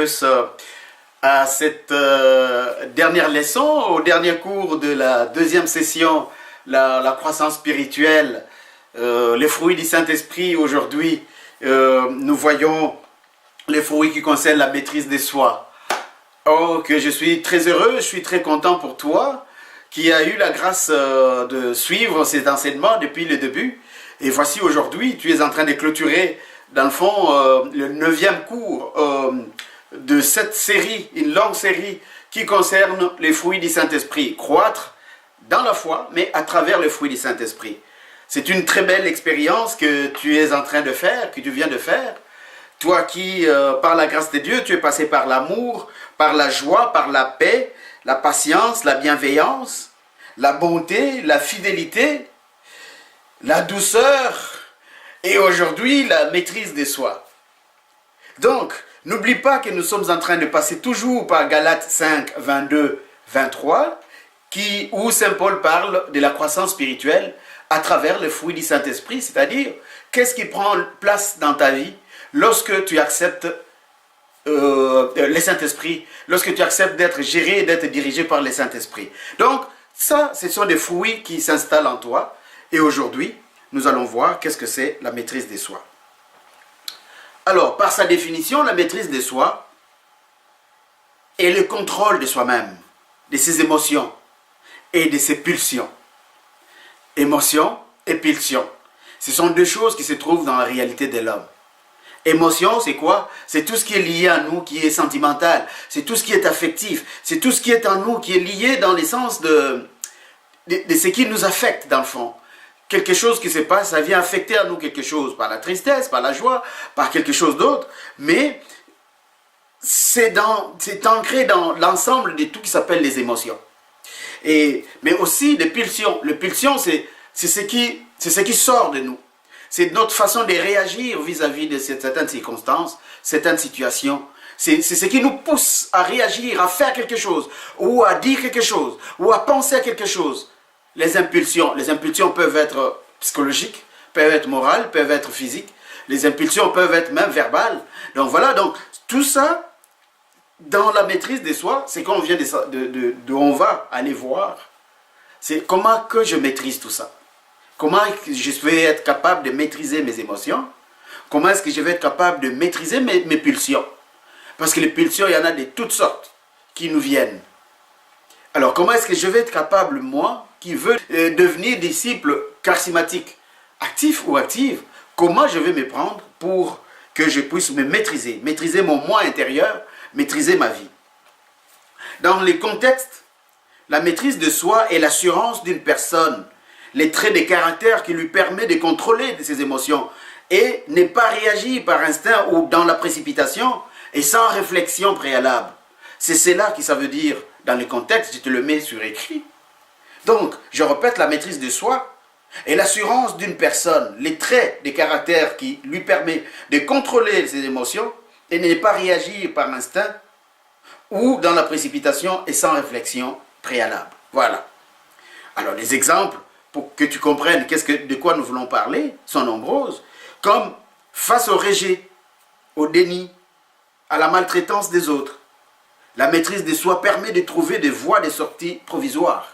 plus à cette dernière leçon, au dernier cours de la deuxième session, la croissance spirituelle, les fruits du Saint-Esprit. Aujourd'hui, nous voyons les fruits qui concernent la maîtrise de soi. Oh, que je suis très heureux, je suis très content pour toi, qui a eu la grâce de suivre cet enseignement depuis le début. Et voici aujourd'hui, tu es en train de clôturer, dans le fond, le 9e cours de cette série, une longue série qui concerne les fruits du Saint-Esprit. Croître dans la foi, mais à travers les fruits du Saint-Esprit. C'est une très belle expérience que tu es en train de faire, que tu viens de faire. Toi qui, par la grâce de Dieu, tu es passé par l'amour, par la joie, par la paix, la patience, la bienveillance, la bonté, la fidélité, la douceur et aujourd'hui la maîtrise de soi. Donc, n'oublie pas que nous sommes en train de passer toujours par Galates 5, 22, 23, où Saint Paul parle de la croissance spirituelle à travers le fruit du Saint-Esprit, c'est-à-dire qu'est-ce qui prend place dans ta vie lorsque tu acceptes le Saint-Esprit, lorsque tu acceptes d'être géré et d'être dirigé par le Saint-Esprit. Donc, ça, ce sont des fruits qui s'installent en toi. Et aujourd'hui, nous allons voir qu'est-ce que c'est la maîtrise de soi. Alors, par sa définition, la maîtrise de soi est le contrôle de soi-même, de ses émotions et de ses pulsions. Émotions et pulsions. Ce sont deux choses qui se trouvent dans la réalité de l'homme. Émotion, c'est quoi? C'est tout ce qui est lié à nous, qui est sentimental. C'est tout ce qui est affectif. C'est tout ce qui est en nous, qui est lié dans le sens de ce qui nous affecte, dans le fond. Quelque chose qui se passe, ça vient affecter à nous quelque chose, par la tristesse, par la joie, par quelque chose d'autre. Mais c'est ancré dans l'ensemble de tout qui s'appelle les émotions. Mais aussi les pulsions. Les pulsions, c'est ce qui sort de nous. C'est notre façon de réagir vis-à-vis de certaines circonstances, certaines situations. C'est ce qui nous pousse à réagir, à faire quelque chose, ou à dire quelque chose, ou à penser à quelque chose. Les impulsions peuvent être psychologiques, peuvent être morales, peuvent être physiques. Les impulsions peuvent être même verbales. Donc voilà, donc tout ça, dans la maîtrise de soi, c'est qu'on vient on va aller voir. C'est comment que je maîtrise tout ça. Comment je vais être capable de maîtriser mes émotions? Comment est-ce que je vais être capable de maîtriser mes pulsions? Parce que les pulsions, il y en a de toutes sortes qui nous viennent. Alors, comment est-ce que je vais être capable, moi, qui veux devenir disciple charismatique, actif ou active, comment je vais me prendre pour que je puisse me maîtriser mon moi intérieur, maîtriser ma vie? Dans les contextes, la maîtrise de soi est l'assurance d'une personne, les traits de caractère qui lui permet de contrôler ses émotions et ne pas réagir par instinct ou dans la précipitation et sans réflexion préalable. C'est cela que ça veut dire dans le contexte, je te le mets sur écrit. Donc, je répète, la maîtrise de soi est l'assurance d'une personne, les traits de caractère qui lui permet de contrôler ses émotions et ne pas réagir par instinct ou dans la précipitation et sans réflexion préalable. Voilà. Alors, les exemples, pour que tu comprennes de quoi nous voulons parler, sont nombreuses, comme face au rejet, au déni, à la maltraitance des autres. La maîtrise de soi permet de trouver des voies de sortie provisoires.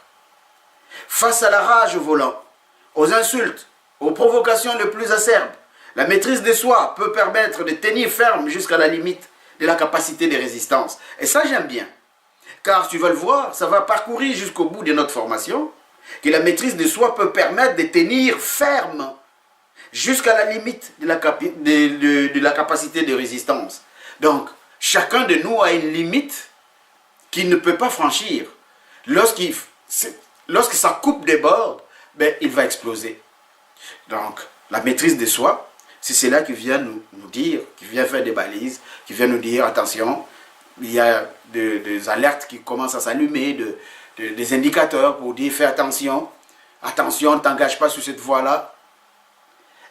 Face à la rage au volant, aux insultes, aux provocations les plus acerbes, la maîtrise de soi peut permettre de tenir ferme jusqu'à la limite de la capacité de résistance. Et ça, j'aime bien. Car tu vas le voir, ça va parcourir jusqu'au bout de notre formation, que la maîtrise de soi peut permettre de tenir ferme jusqu'à la limite de la capacité de résistance. Donc, chacun de nous a une limite qu'il ne peut pas franchir. Lorsque sa coupe déborde, il va exploser. Donc, la maîtrise de soi, c'est cela qui vient nous dire, qui vient faire des balises, qui vient nous dire, attention, il y a des alertes qui commencent à s'allumer, des indicateurs pour dire, fais attention, attention, ne t'engage pas sur cette voie-là.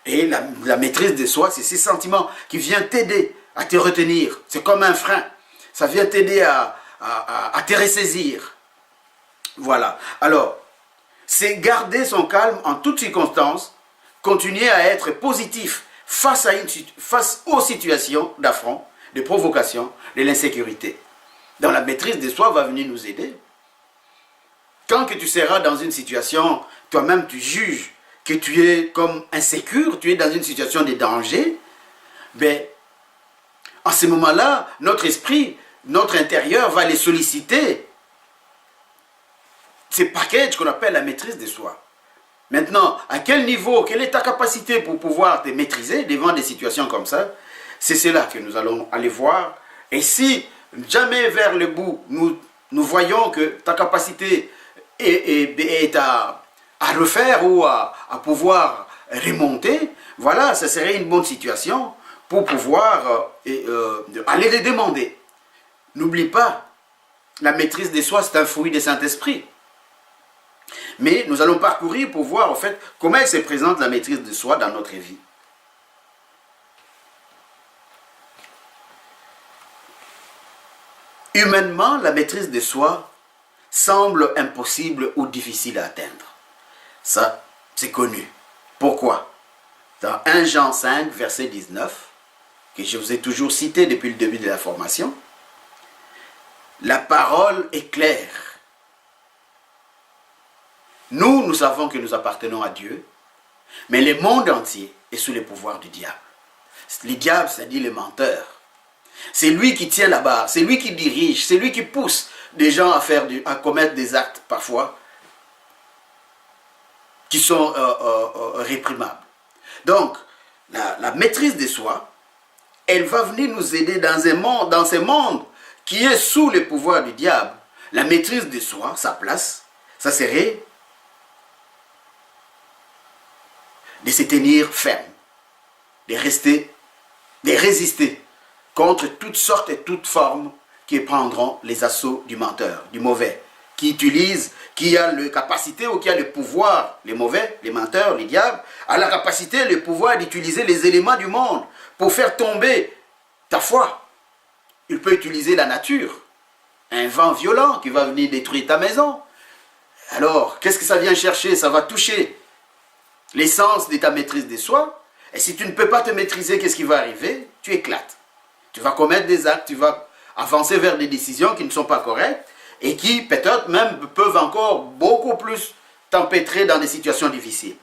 Et la maîtrise de soi, c'est ces sentiments qui viennent t'aider à te retenir. C'est comme un frein. Ça vient t'aider à te ressaisir. Voilà. Alors, c'est garder son calme en toutes circonstances, continuer à être positif face aux situations d'affront des provocations, de l'insécurité. Donc la maîtrise de soi va venir nous aider. Quand que tu seras dans une situation, toi-même tu juges que tu es comme insécure, tu es dans une situation de danger, ben, en ce moment-là, notre esprit, notre intérieur va les solliciter. C'est package qu'on appelle la maîtrise de soi. Maintenant, à quel niveau, quelle est ta capacité pour pouvoir te maîtriser devant des situations comme ça? C'est cela que nous allons aller voir. Et si jamais vers le bout, nous voyons que ta capacité est à refaire ou à pouvoir remonter, voilà, ça serait une bonne situation pour pouvoir aller les demander. N'oublie pas, la maîtrise de soi, c'est un fruit du Saint-Esprit. Mais nous allons parcourir pour voir en fait comment elle se présente la maîtrise de soi dans notre vie. Humainement, la maîtrise de soi semble impossible ou difficile à atteindre. Ça, c'est connu. Pourquoi? Dans 1 Jean 5, verset 19, que je vous ai toujours cité depuis le début de la formation, la parole est claire. Nous savons que nous appartenons à Dieu, mais le monde entier est sous le pouvoir du diable. Le diable, c'est-à-dire le menteur. C'est lui qui tient la barre, c'est lui qui dirige, c'est lui qui pousse des gens à commettre des actes parfois qui sont réprimables. Donc, la maîtrise de soi, elle va venir nous aider dans ce monde qui est sous le pouvoir du diable. La maîtrise de soi, sa place, ça serait de se tenir ferme, de résister contre toutes sortes et toutes formes qui prendront les assauts du menteur, du mauvais, qui a la capacité ou qui a le pouvoir, les mauvais, les menteurs, les diables, a la capacité, le pouvoir d'utiliser les éléments du monde pour faire tomber ta foi. Il peut utiliser la nature, un vent violent qui va venir détruire ta maison. Alors, qu'est-ce que ça vient chercher? Ça va toucher l'essence de ta maîtrise de soi. Et si tu ne peux pas te maîtriser, qu'est-ce qui va arriver? Tu éclates. Tu vas commettre des actes, tu vas avancer vers des décisions qui ne sont pas correctes et qui peut-être même peuvent encore beaucoup plus t'empêtrer dans des situations difficiles.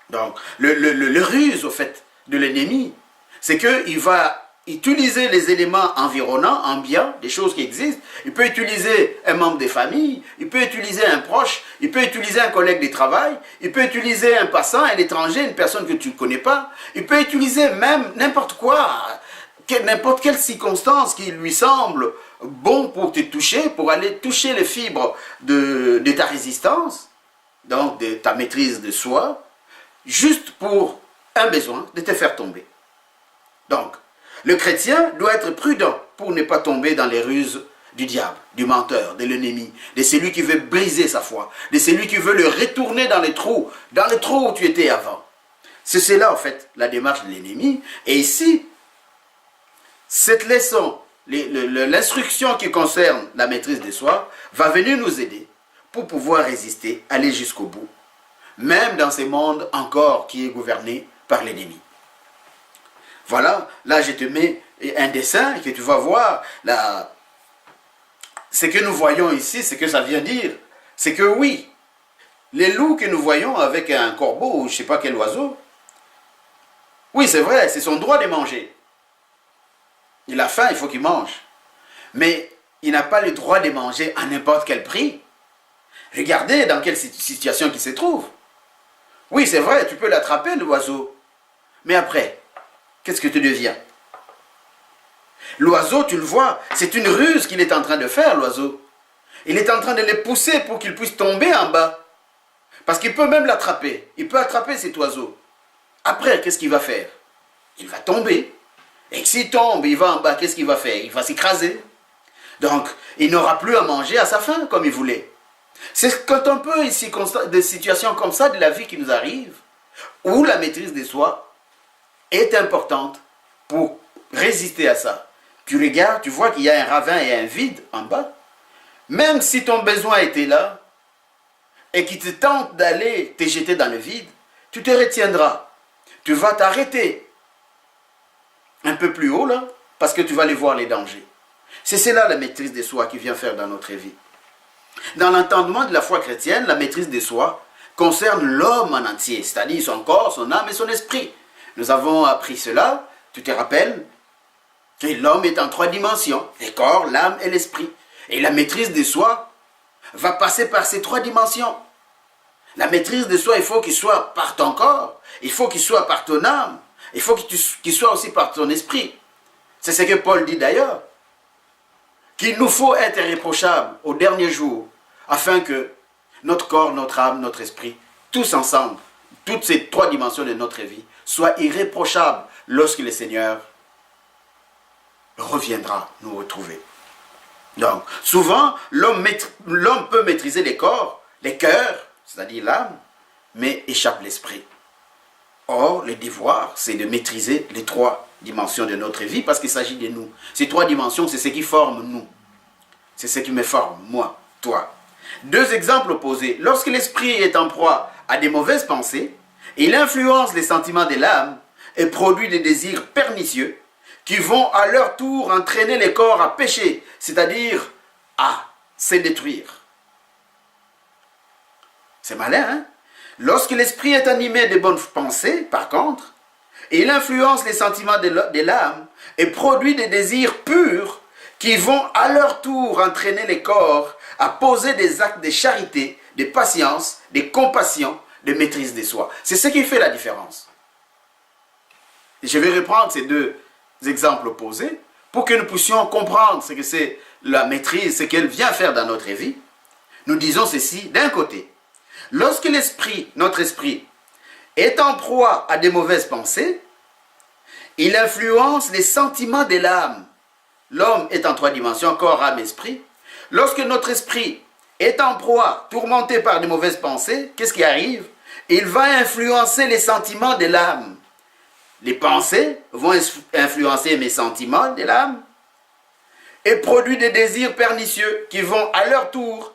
Donc, le ruse, au fait, de l'ennemi, c'est qu'il va utiliser les éléments environnants, ambiants, des choses qui existent. Il peut utiliser un membre de famille, il peut utiliser un proche, il peut utiliser un collègue de travail, il peut utiliser un passant, un étranger, une personne que tu ne connais pas. Il peut utiliser même n'importe quoi, n'importe quelle circonstance qui lui semble bon pour te toucher, pour aller toucher les fibres de ta résistance, donc de ta maîtrise de soi, juste pour un besoin de te faire tomber. Donc, le chrétien doit être prudent pour ne pas tomber dans les ruses du diable, du menteur, de l'ennemi, de celui qui veut briser sa foi, de celui qui veut le retourner dans les trous où tu étais avant. C'est cela, en fait, la démarche de l'ennemi. Et ici, cette leçon, l'instruction qui concerne la maîtrise de soi, va venir nous aider pour pouvoir résister, aller jusqu'au bout, même dans ce monde encore qui est gouverné par l'ennemi. Voilà, là je te mets un dessin que tu vas voir. Ce que nous voyons ici, ce que ça vient dire, c'est que oui, les loups que nous voyons avec un corbeau ou je ne sais pas quel oiseau, oui c'est vrai, c'est son droit de manger. Il a faim, il faut qu'il mange. Mais il n'a pas le droit de manger à n'importe quel prix. Regardez dans quelle situation il se trouve. Oui, c'est vrai, tu peux l'attraper, l'oiseau. Mais après, qu'est-ce que tu deviens? L'oiseau, tu le vois, c'est une ruse qu'il est en train de faire, l'oiseau. Il est en train de le pousser pour qu'il puisse tomber en bas. Parce qu'il peut même l'attraper. Il peut attraper cet oiseau. Après, qu'est-ce qu'il va faire? Il va tomber. Et s'il tombe, il va en bas, qu'est-ce qu'il va faire? Il va s'écraser. Donc, il n'aura plus à manger à sa faim comme il voulait. C'est quand on peut ici des situations comme ça de la vie qui nous arrive, où la maîtrise de soi est importante pour résister à ça. Tu regardes, tu vois qu'il y a un ravin et un vide en bas. Même si ton besoin était là, et qu'il te tente d'aller te jeter dans le vide, tu te retiendras. Tu vas t'arrêter un peu plus haut là, parce que tu vas les voir les dangers. C'est cela la maîtrise de soi qui vient faire dans notre vie. Dans l'entendement de la foi chrétienne, la maîtrise de soi concerne l'homme en entier, c'est-à-dire son corps, son âme et son esprit. Nous avons appris cela, tu te rappelles, que l'homme est en 3 dimensions, le corps, l'âme et l'esprit. Et la maîtrise de soi va passer par ces 3 dimensions. La maîtrise de soi, il faut qu'il soit par ton corps, il faut qu'il soit par ton âme, il faut qu'il soit aussi par ton esprit. C'est ce que Paul dit d'ailleurs, qu'il nous faut être irréprochables au dernier jour, afin que notre corps, notre âme, notre esprit, tous ensemble, toutes ces 3 dimensions de notre vie, soient irréprochables lorsque le Seigneur reviendra nous retrouver. Donc, souvent, l'homme peut maîtriser les corps, les cœurs, c'est-à-dire l'âme, mais échappe l'esprit. Or, le devoir, c'est de maîtriser les 3 dimensions de notre vie, parce qu'il s'agit de nous. Ces 3 dimensions, c'est ce qui forme nous. C'est ce qui me forme, moi, toi. 2 exemples opposés. Lorsque l'esprit est en proie à des mauvaises pensées, il influence les sentiments de l'âme et produit des désirs pernicieux qui vont à leur tour entraîner les corps à pécher, c'est-à-dire à se détruire. C'est malin, hein? Lorsque l'esprit est animé de bonnes pensées, par contre, il influence les sentiments de l'âme et produit des désirs purs qui vont à leur tour entraîner les corps à poser des actes de charité, de patience, de compassion, de maîtrise de soi. C'est ce qui fait la différence. Et je vais reprendre ces 2 exemples opposés pour que nous puissions comprendre ce que c'est la maîtrise, ce qu'elle vient faire dans notre vie. Nous disons ceci, d'un côté, lorsque l'esprit, notre esprit, est en proie à des mauvaises pensées, il influence les sentiments de l'âme. L'homme est en 3 dimensions, corps, âme, esprit. Lorsque notre esprit est en proie, tourmenté par de mauvaises pensées, qu'est-ce qui arrive? Il va influencer les sentiments de l'âme. Les pensées vont influencer mes sentiments de l'âme et produire des désirs pernicieux qui vont à leur tour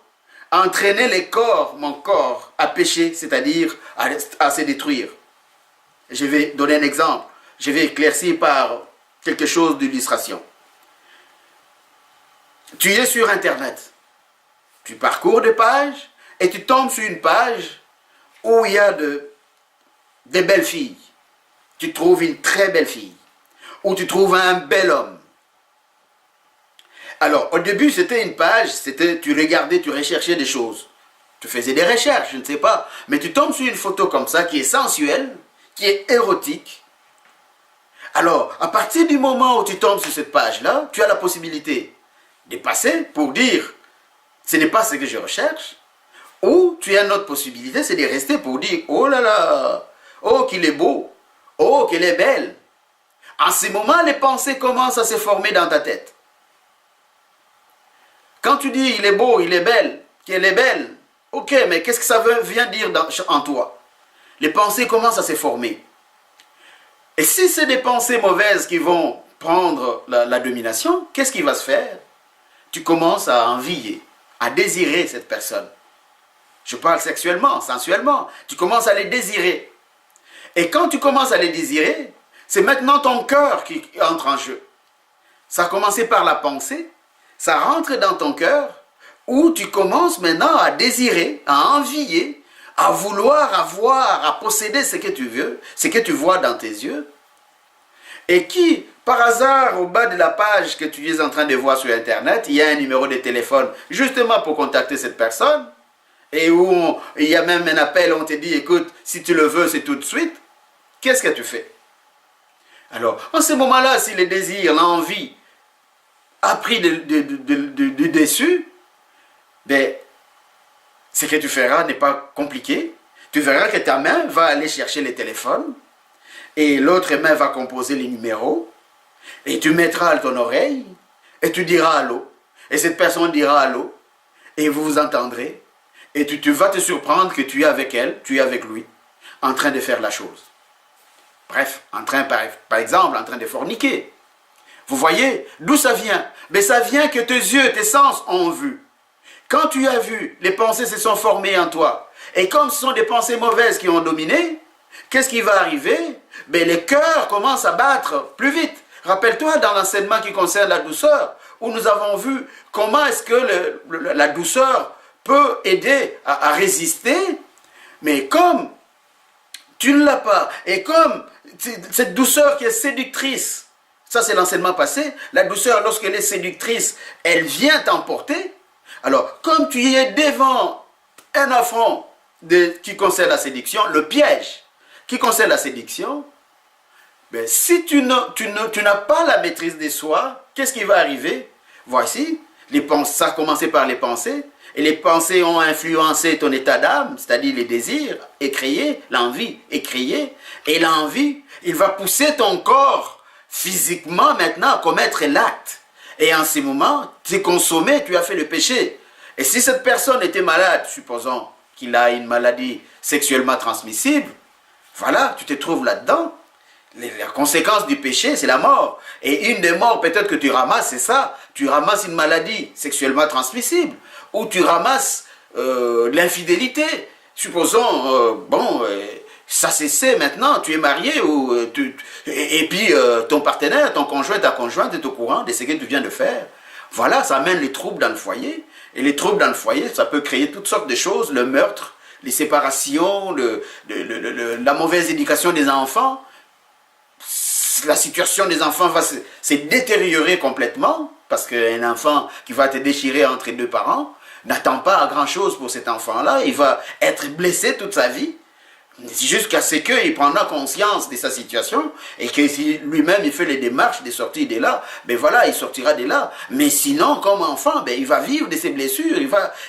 entraîner mon corps à pécher, c'est-à-dire à se détruire. Je vais donner un exemple. Je vais éclaircir par quelque chose d'illustration. Tu es sur Internet. Tu parcours des pages et tu tombes sur une page où il y a des belles filles. Tu trouves une très belle fille. Ou tu trouves un bel homme. Alors, au début, c'était une page, tu regardais, tu recherchais des choses. Tu faisais des recherches, je ne sais pas. Mais tu tombes sur une photo comme ça, qui est sensuelle, qui est érotique. Alors, à partir du moment où tu tombes sur cette page-là, tu as la possibilité de passer pour dire, ce n'est pas ce que je recherche. Ou tu as une autre possibilité, c'est de rester pour dire, oh là là, oh qu'il est beau, oh qu'elle est belle. En ce moment, les pensées commencent à se former dans ta tête. Quand tu dis il est beau, il est belle, qu'elle est belle, ok, mais qu'est-ce que ça vient dire en toi? Les pensées commencent à se former. Et si c'est des pensées mauvaises qui vont prendre la domination, qu'est-ce qui va se faire? Tu commences à envier, à désirer cette personne. Je parle sexuellement, sensuellement. Tu commences à les désirer. Et quand tu commences à les désirer, c'est maintenant ton cœur qui entre en jeu. Ça a commencé par la pensée. Ça rentre dans ton cœur où tu commences maintenant à désirer, à envier, à vouloir avoir, à posséder ce que tu veux, ce que tu vois dans tes yeux. Et qui, par hasard, au bas de la page que tu es en train de voir sur Internet, il y a un numéro de téléphone justement pour contacter cette personne. Et où il y a même un appel, on te dit, écoute, si tu le veux, c'est tout de suite. Qu'est-ce que tu fais? Alors, en ce moment-là, si le désir, l'envie, a pris du dessus, ben, ce que tu feras n'est pas compliqué. Tu verras que ta main va aller chercher les téléphones et l'autre main va composer les numéros et tu mettras à ton oreille et tu diras allô et cette personne dira allô et vous vous entendrez et tu vas te surprendre que tu es avec elle, tu es avec lui en train de faire la chose. Bref, par exemple, en train de forniquer. Vous voyez d'où ça vient? Mais ça vient que tes yeux, tes sens ont vu. Quand tu as vu, les pensées se sont formées en toi. Et comme ce sont des pensées mauvaises qui ont dominé, qu'est-ce qui va arriver? Ben, le cœur commence à battre plus vite. Rappelle-toi dans l'enseignement qui concerne la douceur, où nous avons vu comment est-ce que la douceur peut aider à résister, mais comme tu ne l'as pas, et comme cette douceur qui est séductrice, ça c'est l'enseignement passé, la douceur lorsqu'elle est séductrice, elle vient t'emporter. Alors, comme tu es devant un affront qui concerne la séduction, le piège qui concerne la séduction, ben, si tu n'as pas la maîtrise de soi, qu'est-ce qui va arriver? Voici, ça a commencé par les pensées, et les pensées ont influencé ton état d'âme, c'est-à-dire les désirs écriés, l'envie écriée, et l'envie, il va pousser ton corps physiquement maintenant à commettre l'acte. Et en ces moments, tu es consommé, tu as fait le péché. Et si cette personne était malade, supposons qu'il a une maladie sexuellement transmissible, voilà, tu te trouves là-dedans. La conséquence du péché, c'est la mort. Et une des morts peut-être que tu ramasses, c'est ça. Tu ramasses une maladie sexuellement transmissible. Ou tu ramasses l'infidélité. Supposons, ça cessait maintenant, tu es marié, et puis ton partenaire, ton conjoint, ta conjointe est au courant de ce que tu viens de faire. Voilà, ça amène les troubles dans le foyer. Et les troubles dans le foyer, ça peut créer toutes sortes de choses, le meurtre, les séparations, la mauvaise éducation des enfants. La situation des enfants va se détériorer complètement, parce qu'un enfant qui va te déchirer entre deux parents n'attend pas grand-chose pour cet enfant-là, il va être blessé toute sa vie, jusqu'à ce qu'il prendra conscience de sa situation, et que si lui-même il fait les démarches de sortir de là, ben voilà, il sortira de là. Mais sinon, comme enfant, ben il va vivre de ses blessures,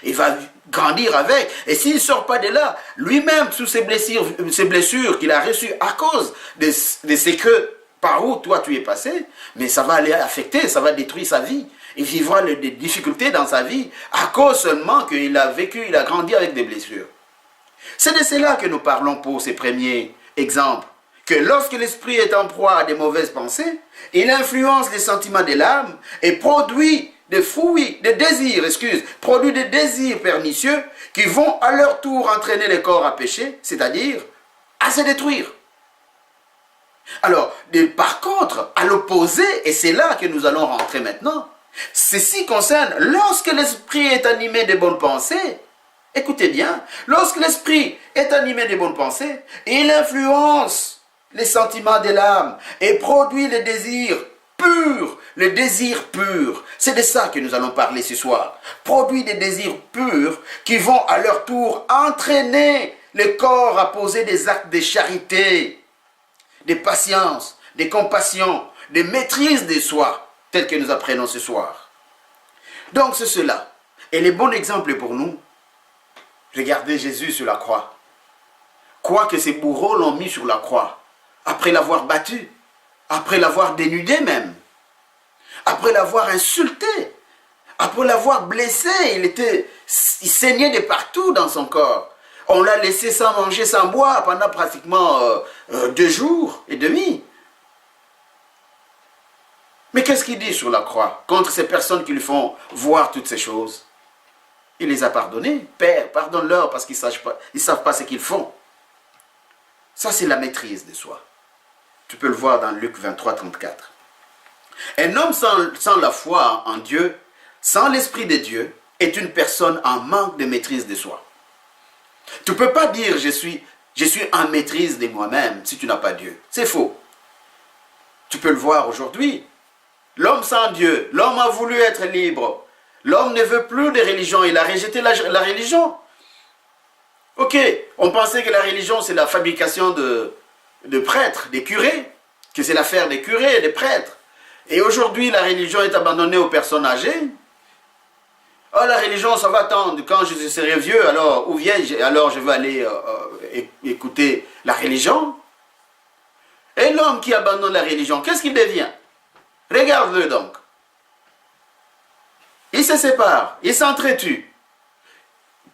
il va grandir avec. Et s'il ne sort pas de là, lui-même, sous ces blessures qu'il a reçues à cause de ce que par où toi tu es passé, mais ça va aller affecter, ça va détruire sa vie. Il vivra des difficultés dans sa vie à cause seulement qu'il a vécu, il a grandi avec des blessures. C'est de cela que nous parlons pour ces premiers exemples. Que lorsque l'esprit est en proie à des mauvaises pensées, il influence les sentiments de l'âme et produit des désirs pernicieux qui vont à leur tour entraîner le corps à pécher, c'est-à-dire à se détruire. Alors, par contre, à l'opposé, et c'est là que nous allons rentrer maintenant, ceci concerne lorsque l'esprit est animé de bonnes pensées. Écoutez bien, lorsque l'esprit est animé de bonnes pensées, il influence les sentiments de l'âme et produit les désirs purs. Les désirs purs, c'est de ça que nous allons parler ce soir. Produit des désirs purs qui vont à leur tour entraîner le corps à poser des actes de charité, de patience, de compassion, de maîtrise de soi, tel que nous apprenons ce soir. Donc c'est cela. Et le bon exemple pour nous, regardez Jésus sur la croix. Quoique ses bourreaux l'ont mis sur la croix, après l'avoir battu, après l'avoir dénudé même, après l'avoir insulté, après l'avoir blessé, il saignait de partout dans son corps. On l'a laissé sans manger, sans boire pendant pratiquement 2 jours et demi. Mais qu'est-ce qu'il dit sur la croix contre ces personnes qui lui font voir toutes ces choses? Il les a pardonnés. Père, pardonne-leur parce qu'ils ne savent pas ce qu'ils font. Ça, c'est la maîtrise de soi. Tu peux le voir dans Luc 23, 34. Un homme sans la foi en Dieu, sans l'Esprit de Dieu, est une personne en manque de maîtrise de soi. Tu ne peux pas dire je suis en maîtrise de moi-même si tu n'as pas Dieu. C'est faux. Tu peux le voir aujourd'hui. L'homme sans Dieu, l'homme a voulu être libre. L'homme ne veut plus de religion, il a rejeté la religion. Ok, on pensait que la religion c'est la fabrication de prêtres, des curés, que c'est l'affaire des curés et des prêtres. Et aujourd'hui la religion est abandonnée aux personnes âgées. Oh, la religion, ça va attendre. Quand je serai vieux, alors, ou vieille, alors je vais aller écouter la religion. Et l'homme qui abandonne la religion, qu'est-ce qu'il devient? Regarde-le donc. Il se sépare, il s'entretue.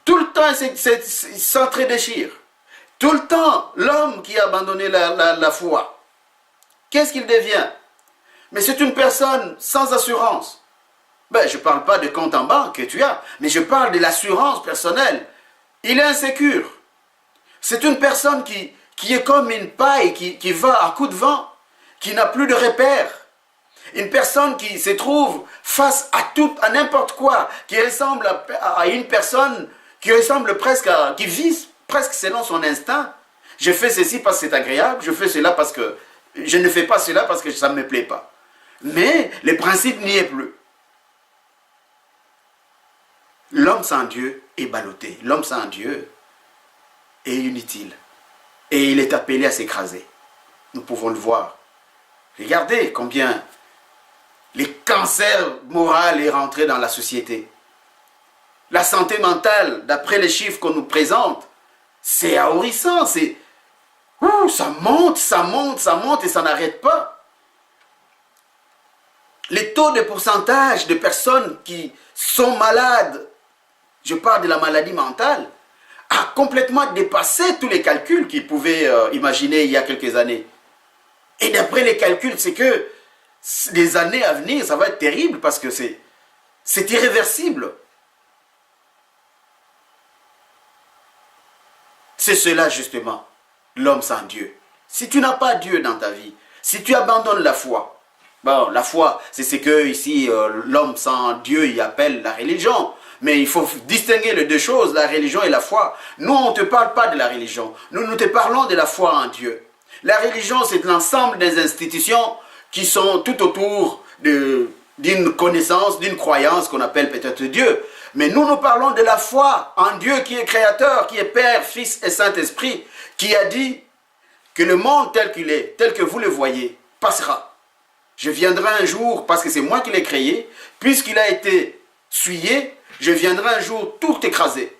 Tout le temps, il s'entre-déchire. Tout le temps, l'homme qui a abandonné la foi, qu'est-ce qu'il devient? Mais c'est une personne sans assurance. Ben, je ne parle pas de compte en banque que tu as, mais je parle de l'assurance personnelle. Il est insécure. C'est une personne qui est comme une paille qui va à coup de vent, qui n'a plus de repères. Une personne qui se trouve face à n'importe quoi, qui ressemble à une personne qui ressemble presque qui vit presque selon son instinct. Je fais ceci parce que c'est agréable, je fais cela parce que je ne fais pas cela parce que ça ne me plaît pas. Mais le principe n'y est plus. L'homme sans Dieu est ballotté. L'homme sans Dieu est inutile. Et il est appelé à s'écraser. Nous pouvons le voir. Regardez combien les cancers moraux est rentré dans la société. La santé mentale, d'après les chiffres qu'on nous présente, c'est ahurissant. Ça monte, ça monte, ça monte et ça n'arrête pas. Les taux de pourcentage de personnes qui sont malades, je parle de la maladie mentale, a complètement dépassé tous les calculs qu'ils pouvaient imaginer il y a quelques années. Et d'après les calculs, c'est que les années à venir, ça va être terrible parce que c'est irréversible. C'est cela justement, l'homme sans Dieu. Si tu n'as pas Dieu dans ta vie, si tu abandonnes la foi, bon, la foi, c'est ce que ici l'homme sans Dieu y appelle la religion. Mais il faut distinguer les deux choses, la religion et la foi. Nous, on ne te parle pas de la religion. Nous te parlons de la foi en Dieu. La religion, c'est l'ensemble des institutions qui sont tout autour d'une connaissance, d'une croyance qu'on appelle peut-être Dieu. Mais nous parlons de la foi en Dieu qui est créateur, qui est Père, Fils et Saint-Esprit, qui a dit que le monde tel qu'il est, tel que vous le voyez, passera. Je viendrai un jour, parce que c'est moi qui l'ai créé, puisqu'il a été souillé, je viendrai un jour tout écraser.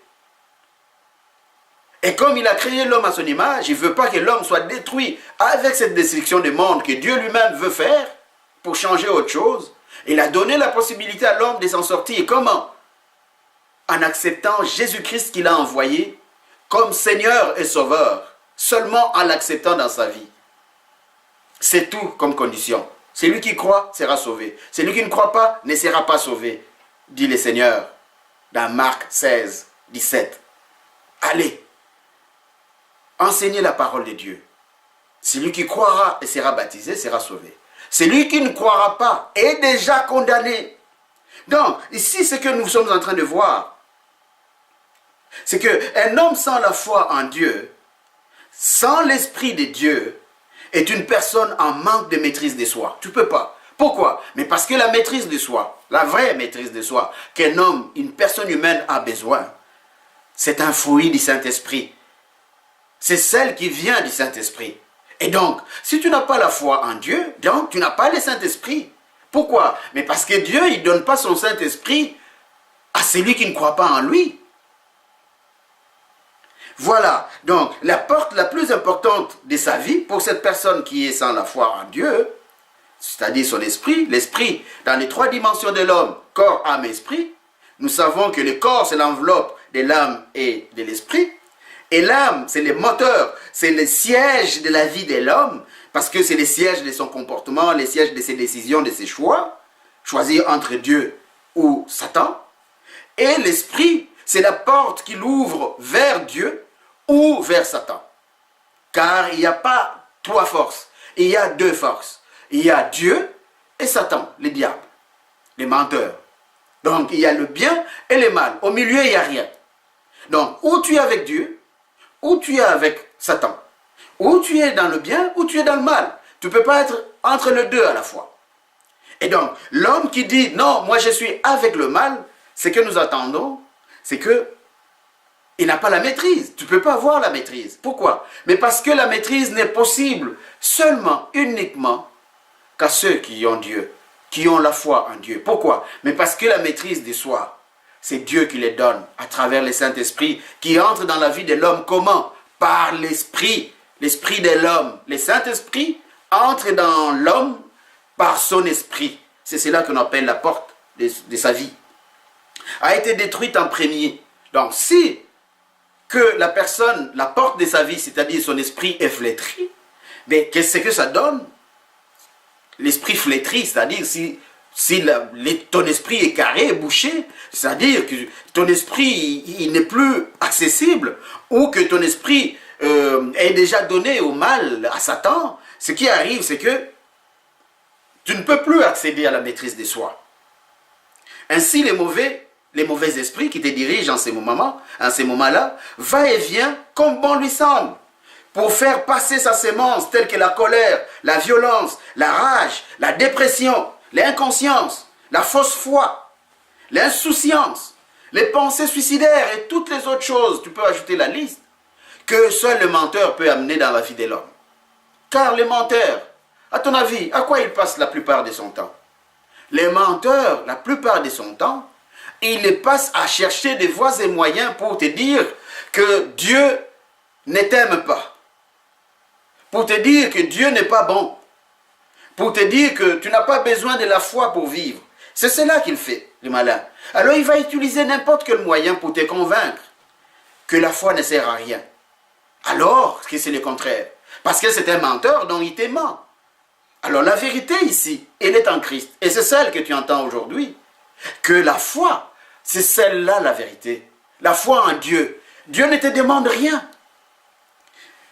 Et comme il a créé l'homme à son image, il ne veut pas que l'homme soit détruit avec cette destruction du monde que Dieu lui-même veut faire pour changer autre chose. Il a donné la possibilité à l'homme de s'en sortir. Et comment? En acceptant Jésus-Christ qu'il a envoyé comme Seigneur et Sauveur, seulement en l'acceptant dans sa vie. C'est tout comme condition. Celui qui croit sera sauvé. Celui qui ne croit pas ne sera pas sauvé, dit le Seigneur dans Marc 16, 17. Allez, enseignez la parole de Dieu. Celui qui croira et sera baptisé sera sauvé. Celui qui ne croira pas est déjà condamné. Donc, ici, ce que nous sommes en train de voir, c'est qu'un homme sans la foi en Dieu, sans l'Esprit de Dieu, est une personne en manque de maîtrise de soi. Tu ne peux pas. Pourquoi? Mais parce que la maîtrise de soi, la vraie maîtrise de soi, qu'un homme, une personne humaine a besoin, c'est un fruit du Saint-Esprit. C'est celle qui vient du Saint-Esprit. Et donc, si tu n'as pas la foi en Dieu, donc tu n'as pas le Saint-Esprit. Pourquoi? Mais parce que Dieu, il ne donne pas son Saint-Esprit à celui qui ne croit pas en lui. Voilà, donc la porte la plus importante de sa vie pour cette personne qui est sans la foi en Dieu, c'est-à-dire son esprit, l'esprit dans les trois dimensions de l'homme, corps, âme, esprit. Nous savons que le corps, c'est l'enveloppe de l'âme et de l'esprit. Et l'âme, c'est le moteur, c'est le siège de la vie de l'homme, parce que c'est le siège de son comportement, le siège de ses décisions, de ses choix, choisir entre Dieu ou Satan. Et l'esprit, c'est la porte qui l'ouvre vers Dieu ou vers Satan. Car il n'y a pas trois forces, il y a deux forces. Il y a Dieu et Satan, le diable, les menteurs. Donc il y a le bien et le mal. Au milieu, il n'y a rien. Donc, ou tu es avec Dieu, ou tu es avec Satan. Ou tu es dans le bien, ou tu es dans le mal. Tu ne peux pas être entre les deux à la fois. Et donc, l'homme qui dit, non, moi je suis avec le mal, ce que nous attendons, c'est que il n'a pas la maîtrise. Tu ne peux pas avoir la maîtrise. Pourquoi? Mais parce que la maîtrise n'est possible seulement, uniquement, qu'à ceux qui ont Dieu, qui ont la foi en Dieu. Pourquoi? Mais parce que la maîtrise de soi, c'est Dieu qui les donne à travers le Saint-Esprit qui entre dans la vie de l'homme. Comment? Par l'Esprit, l'Esprit de l'homme. Le Saint-Esprit entre dans l'homme par son Esprit. C'est cela qu'on appelle la porte de sa vie. A été détruite en premier. Donc si que la personne, la porte de sa vie, c'est-à-dire son esprit est flétri, mais qu'est-ce que ça donne? L'esprit flétri, c'est-à-dire si ton esprit est carré, bouché, c'est-à-dire que ton esprit il n'est plus accessible, ou que ton esprit est déjà donné au mal, à Satan, ce qui arrive, c'est que Tu ne peux plus accéder à la maîtrise de soi. Ainsi, les mauvais esprits qui te dirigent en ces moments-là, va et vient comme bon lui semble, pour faire passer sa sémence telle que la colère, la violence, la rage, la dépression, l'inconscience, la fausse foi, l'insouciance, les pensées suicidaires et toutes les autres choses, tu peux ajouter la liste, que seul le menteur peut amener dans la vie de l'homme. Car les menteurs, à ton avis, à quoi ils passent la plupart de son temps? Les menteurs, la plupart de son temps, ils les passent à chercher des voies et moyens pour te dire que Dieu ne t'aime pas. Pour te dire que Dieu n'est pas bon. Pour te dire que tu n'as pas besoin de la foi pour vivre. C'est cela qu'il fait, le malin. Alors il va utiliser n'importe quel moyen pour te convaincre que la foi ne sert à rien. Alors que c'est le contraire. Parce que c'est un menteur, donc il te ment. Alors la vérité ici, elle est en Christ. Et c'est celle que tu entends aujourd'hui. Que la foi, c'est celle-là la vérité. La foi en Dieu. Dieu ne te demande rien.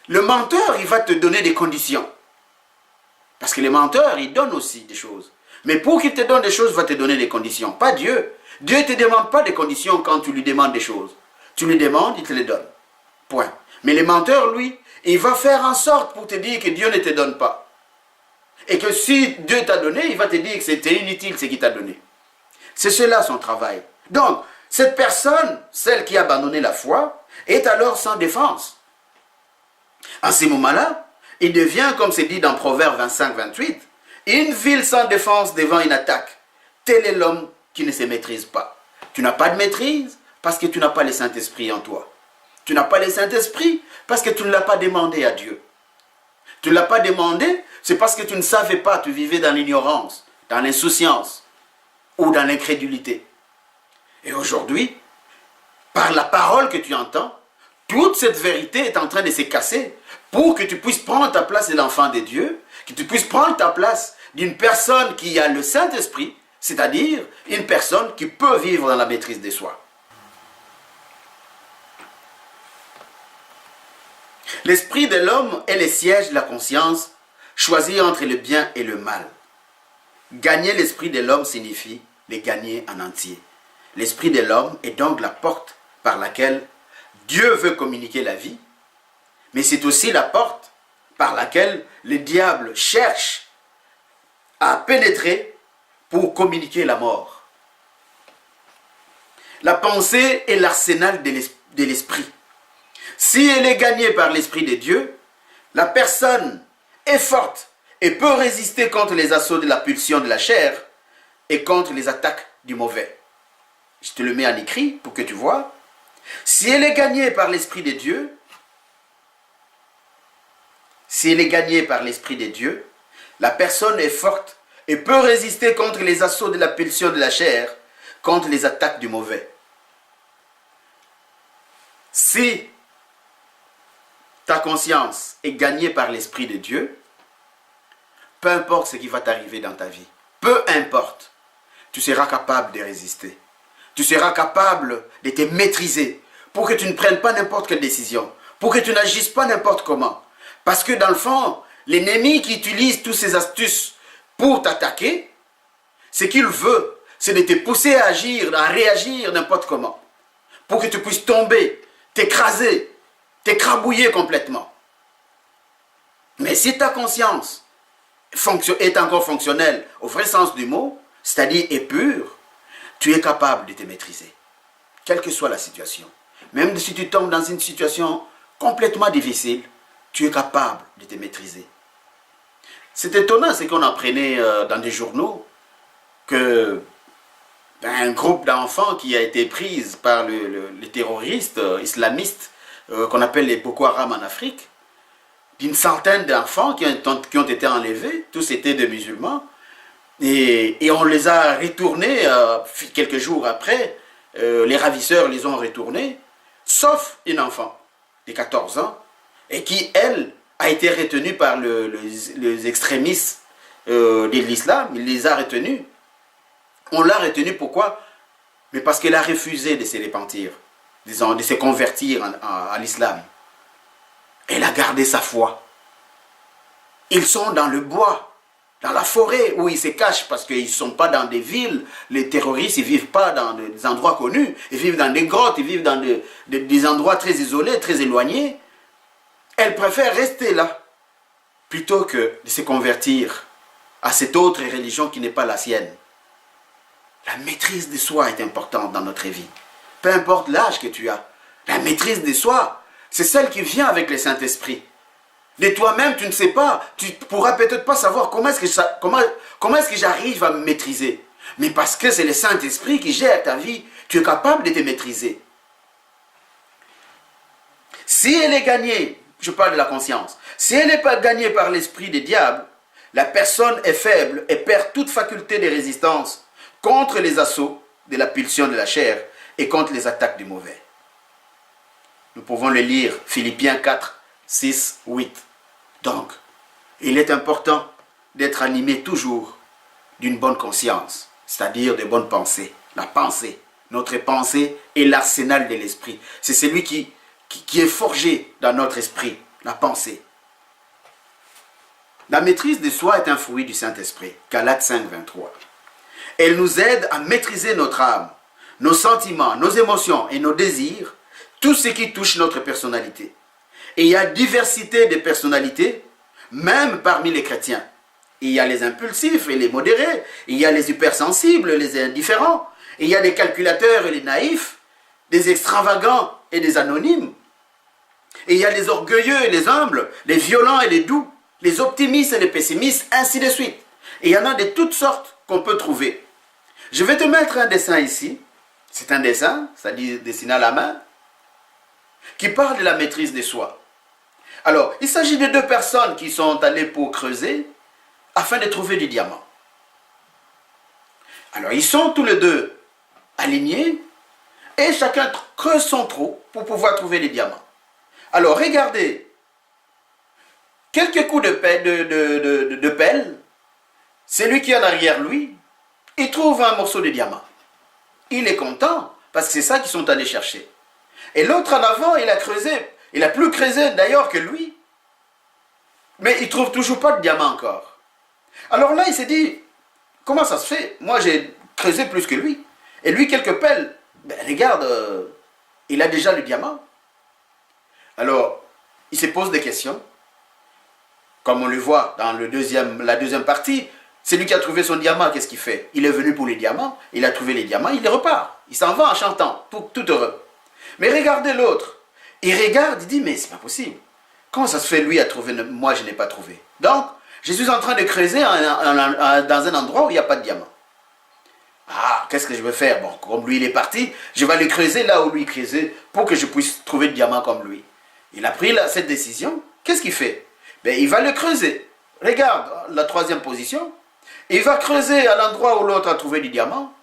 Le menteur, il va te donner des conditions. Parce que les menteurs, ils donnent aussi des choses. Mais pour qu'il te donne des choses, il va te donner des conditions. Pas Dieu. Dieu ne te demande pas des conditions quand tu lui demandes des choses. Tu lui demandes, il te les donne. Point. Mais les menteurs, lui, il va faire en sorte pour te dire que Dieu ne te donne pas. Et que si Dieu t'a donné, il va te dire que c'était inutile ce qu'il t'a donné. C'est cela son travail. Donc, cette personne, celle qui a abandonné la foi, est alors sans défense. À ce moment-là, il devient, comme c'est dit dans Proverbe 25-28, une ville sans défense devant une attaque. Tel est l'homme qui ne se maîtrise pas. Tu n'as pas de maîtrise parce que tu n'as pas le Saint-Esprit en toi. Tu n'as pas le Saint-Esprit parce que tu ne l'as pas demandé à Dieu. Tu ne l'as pas demandé, c'est parce que tu ne savais pas, tu vivais dans l'ignorance, dans l'insouciance ou dans l'incrédulité. Et aujourd'hui, par la parole que tu entends, toute cette vérité est en train de se casser pour que tu puisses prendre ta place de l'enfant de Dieu, que tu puisses prendre ta place d'une personne qui a le Saint-Esprit, c'est-à-dire une personne qui peut vivre dans la maîtrise de soi. L'esprit de l'homme est le siège de la conscience, choisi entre le bien et le mal. Gagner l'esprit de l'homme signifie le gagner en entier. L'esprit de l'homme est donc la porte par laquelle Dieu veut communiquer la vie, mais c'est aussi la porte par laquelle le diable cherche à pénétrer pour communiquer la mort. La pensée est l'arsenal de l'esprit. Si elle est gagnée par l'Esprit de Dieu, la personne est forte et peut résister contre les assauts de la pulsion de la chair et contre les attaques du mauvais. Je te le mets en écrit pour que tu vois. Si elle est gagnée par l'Esprit de Dieu, la personne est forte et peut résister contre les assauts de la pulsion de la chair, contre les attaques du mauvais. Si ta conscience est gagnée par l'Esprit de Dieu, peu importe ce qui va t'arriver dans ta vie, peu importe, tu seras capable de résister. Tu seras capable de te maîtriser pour que tu ne prennes pas n'importe quelle décision, pour que tu n'agisses pas n'importe comment. Parce que dans le fond, l'ennemi qui utilise toutes ces astuces pour t'attaquer, ce qu'il veut, c'est de te pousser à agir, à réagir n'importe comment, pour que tu puisses tomber, t'écraser, t'écrabouiller complètement. Mais si ta conscience est encore fonctionnelle au vrai sens du mot, c'est-à-dire est pure, tu es capable de te maîtriser, quelle que soit la situation. Même si tu tombes dans une situation complètement difficile, tu es capable de te maîtriser. C'est étonnant ce qu'on apprenait dans des journaux, que un groupe d'enfants qui a été pris par les terroristes islamistes qu'on appelle les Boko Haram en Afrique, d'une centaine d'enfants qui ont été enlevés, tous étaient des musulmans, et on les a retournés quelques jours après, les ravisseurs les ont retournés, sauf une enfant de 14 ans, et qui, elle, a été retenue par les extrémistes de l'islam. Il les a retenus. On l'a retenue pourquoi? Mais parce qu'elle a refusé de se repentir, disons, de se convertir à l'islam. Elle a gardé sa foi. Ils sont dans le bois. dans la forêt où ils se cachent parce qu'ils ne sont pas dans des villes. Les terroristes, ils ne vivent pas dans des endroits connus. Ils vivent dans des grottes, ils vivent dans des endroits très isolés, très éloignés. Elle préfère rester là plutôt que de se convertir à cette autre religion qui n'est pas la sienne. La maîtrise de soi est importante dans notre vie. Peu importe l'âge que tu as, la maîtrise de soi, c'est celle qui vient avec le Saint-Esprit. De toi-même, tu ne sais pas, tu ne pourras peut-être pas savoir comment est-ce que j'arrive à me maîtriser. Mais parce que c'est le Saint-Esprit qui gère ta vie, tu es capable de te maîtriser. Si elle est gagnée, je parle de la conscience, si elle n'est pas gagnée par l'esprit des diables, la personne est faible et perd toute faculté de résistance contre les assauts de la pulsion de la chair et contre les attaques du mauvais. Nous pouvons le lire, Philippiens 4, 6, 8. Donc, il est important d'être animé toujours d'une bonne conscience, c'est-à-dire de bonnes pensées. La pensée, notre pensée est l'arsenal de l'esprit. C'est celui qui est forgé dans notre esprit, la pensée. La maîtrise de soi est un fruit du Saint-Esprit, Galates 5, 23. Elle nous aide à maîtriser notre âme, nos sentiments, nos émotions et nos désirs, tout ce qui touche notre personnalité. Et il y a diversité de personnalités, même parmi les chrétiens. Il y a les impulsifs et les modérés, il y a les hypersensibles, les indifférents, il y a les calculateurs et les naïfs, des extravagants et des anonymes. Et il y a les orgueilleux et les humbles, les violents et les doux, les optimistes et les pessimistes, ainsi de suite. Et il y en a de toutes sortes qu'on peut trouver. Je vais te mettre un dessin ici. C'est un dessin, c'est-à-dire dessiné à la main, qui parle de la maîtrise de soi. Alors, il s'agit de deux personnes qui sont allées pour creuser afin de trouver du diamant. Alors, ils sont tous les deux alignés et chacun creuse son trou pour pouvoir trouver les diamants. Alors, regardez, quelques coups de pelle, celui qui est en arrière, lui, il trouve un morceau de diamant. Il est content parce que c'est ça qu'ils sont allés chercher. Et l'autre en avant, il a creusé. Il a plus creusé d'ailleurs que lui. Mais il ne trouve toujours pas de diamant encore. Alors là, il s'est dit, comment ça se fait? Moi, j'ai creusé plus que lui. Et lui, quelques pelles. Ben, regarde, il a déjà le diamant. Alors, il se pose des questions. Comme on le voit dans la deuxième partie, c'est lui qui a trouvé son diamant, qu'est-ce qu'il fait? Il est venu pour les diamants, il a trouvé les diamants, il repart. Il s'en va en chantant, tout heureux. Mais regardez l'autre. Il regarde, il dit, mais c'est pas possible. Comment ça se fait, lui a trouvé, moi je n'ai pas trouvé? Donc, je suis en train de creuser dans un endroit où il n'y a pas de diamant. Ah, qu'est-ce que je vais faire? Bon, comme lui il est parti, je vais aller creuser là où lui creusait pour que je puisse trouver le diamant comme lui. Il a pris cette décision. Qu'est-ce qu'il fait? Ben, il va le creuser. Regarde la troisième position. Il va creuser à l'endroit où l'autre a trouvé du diamant.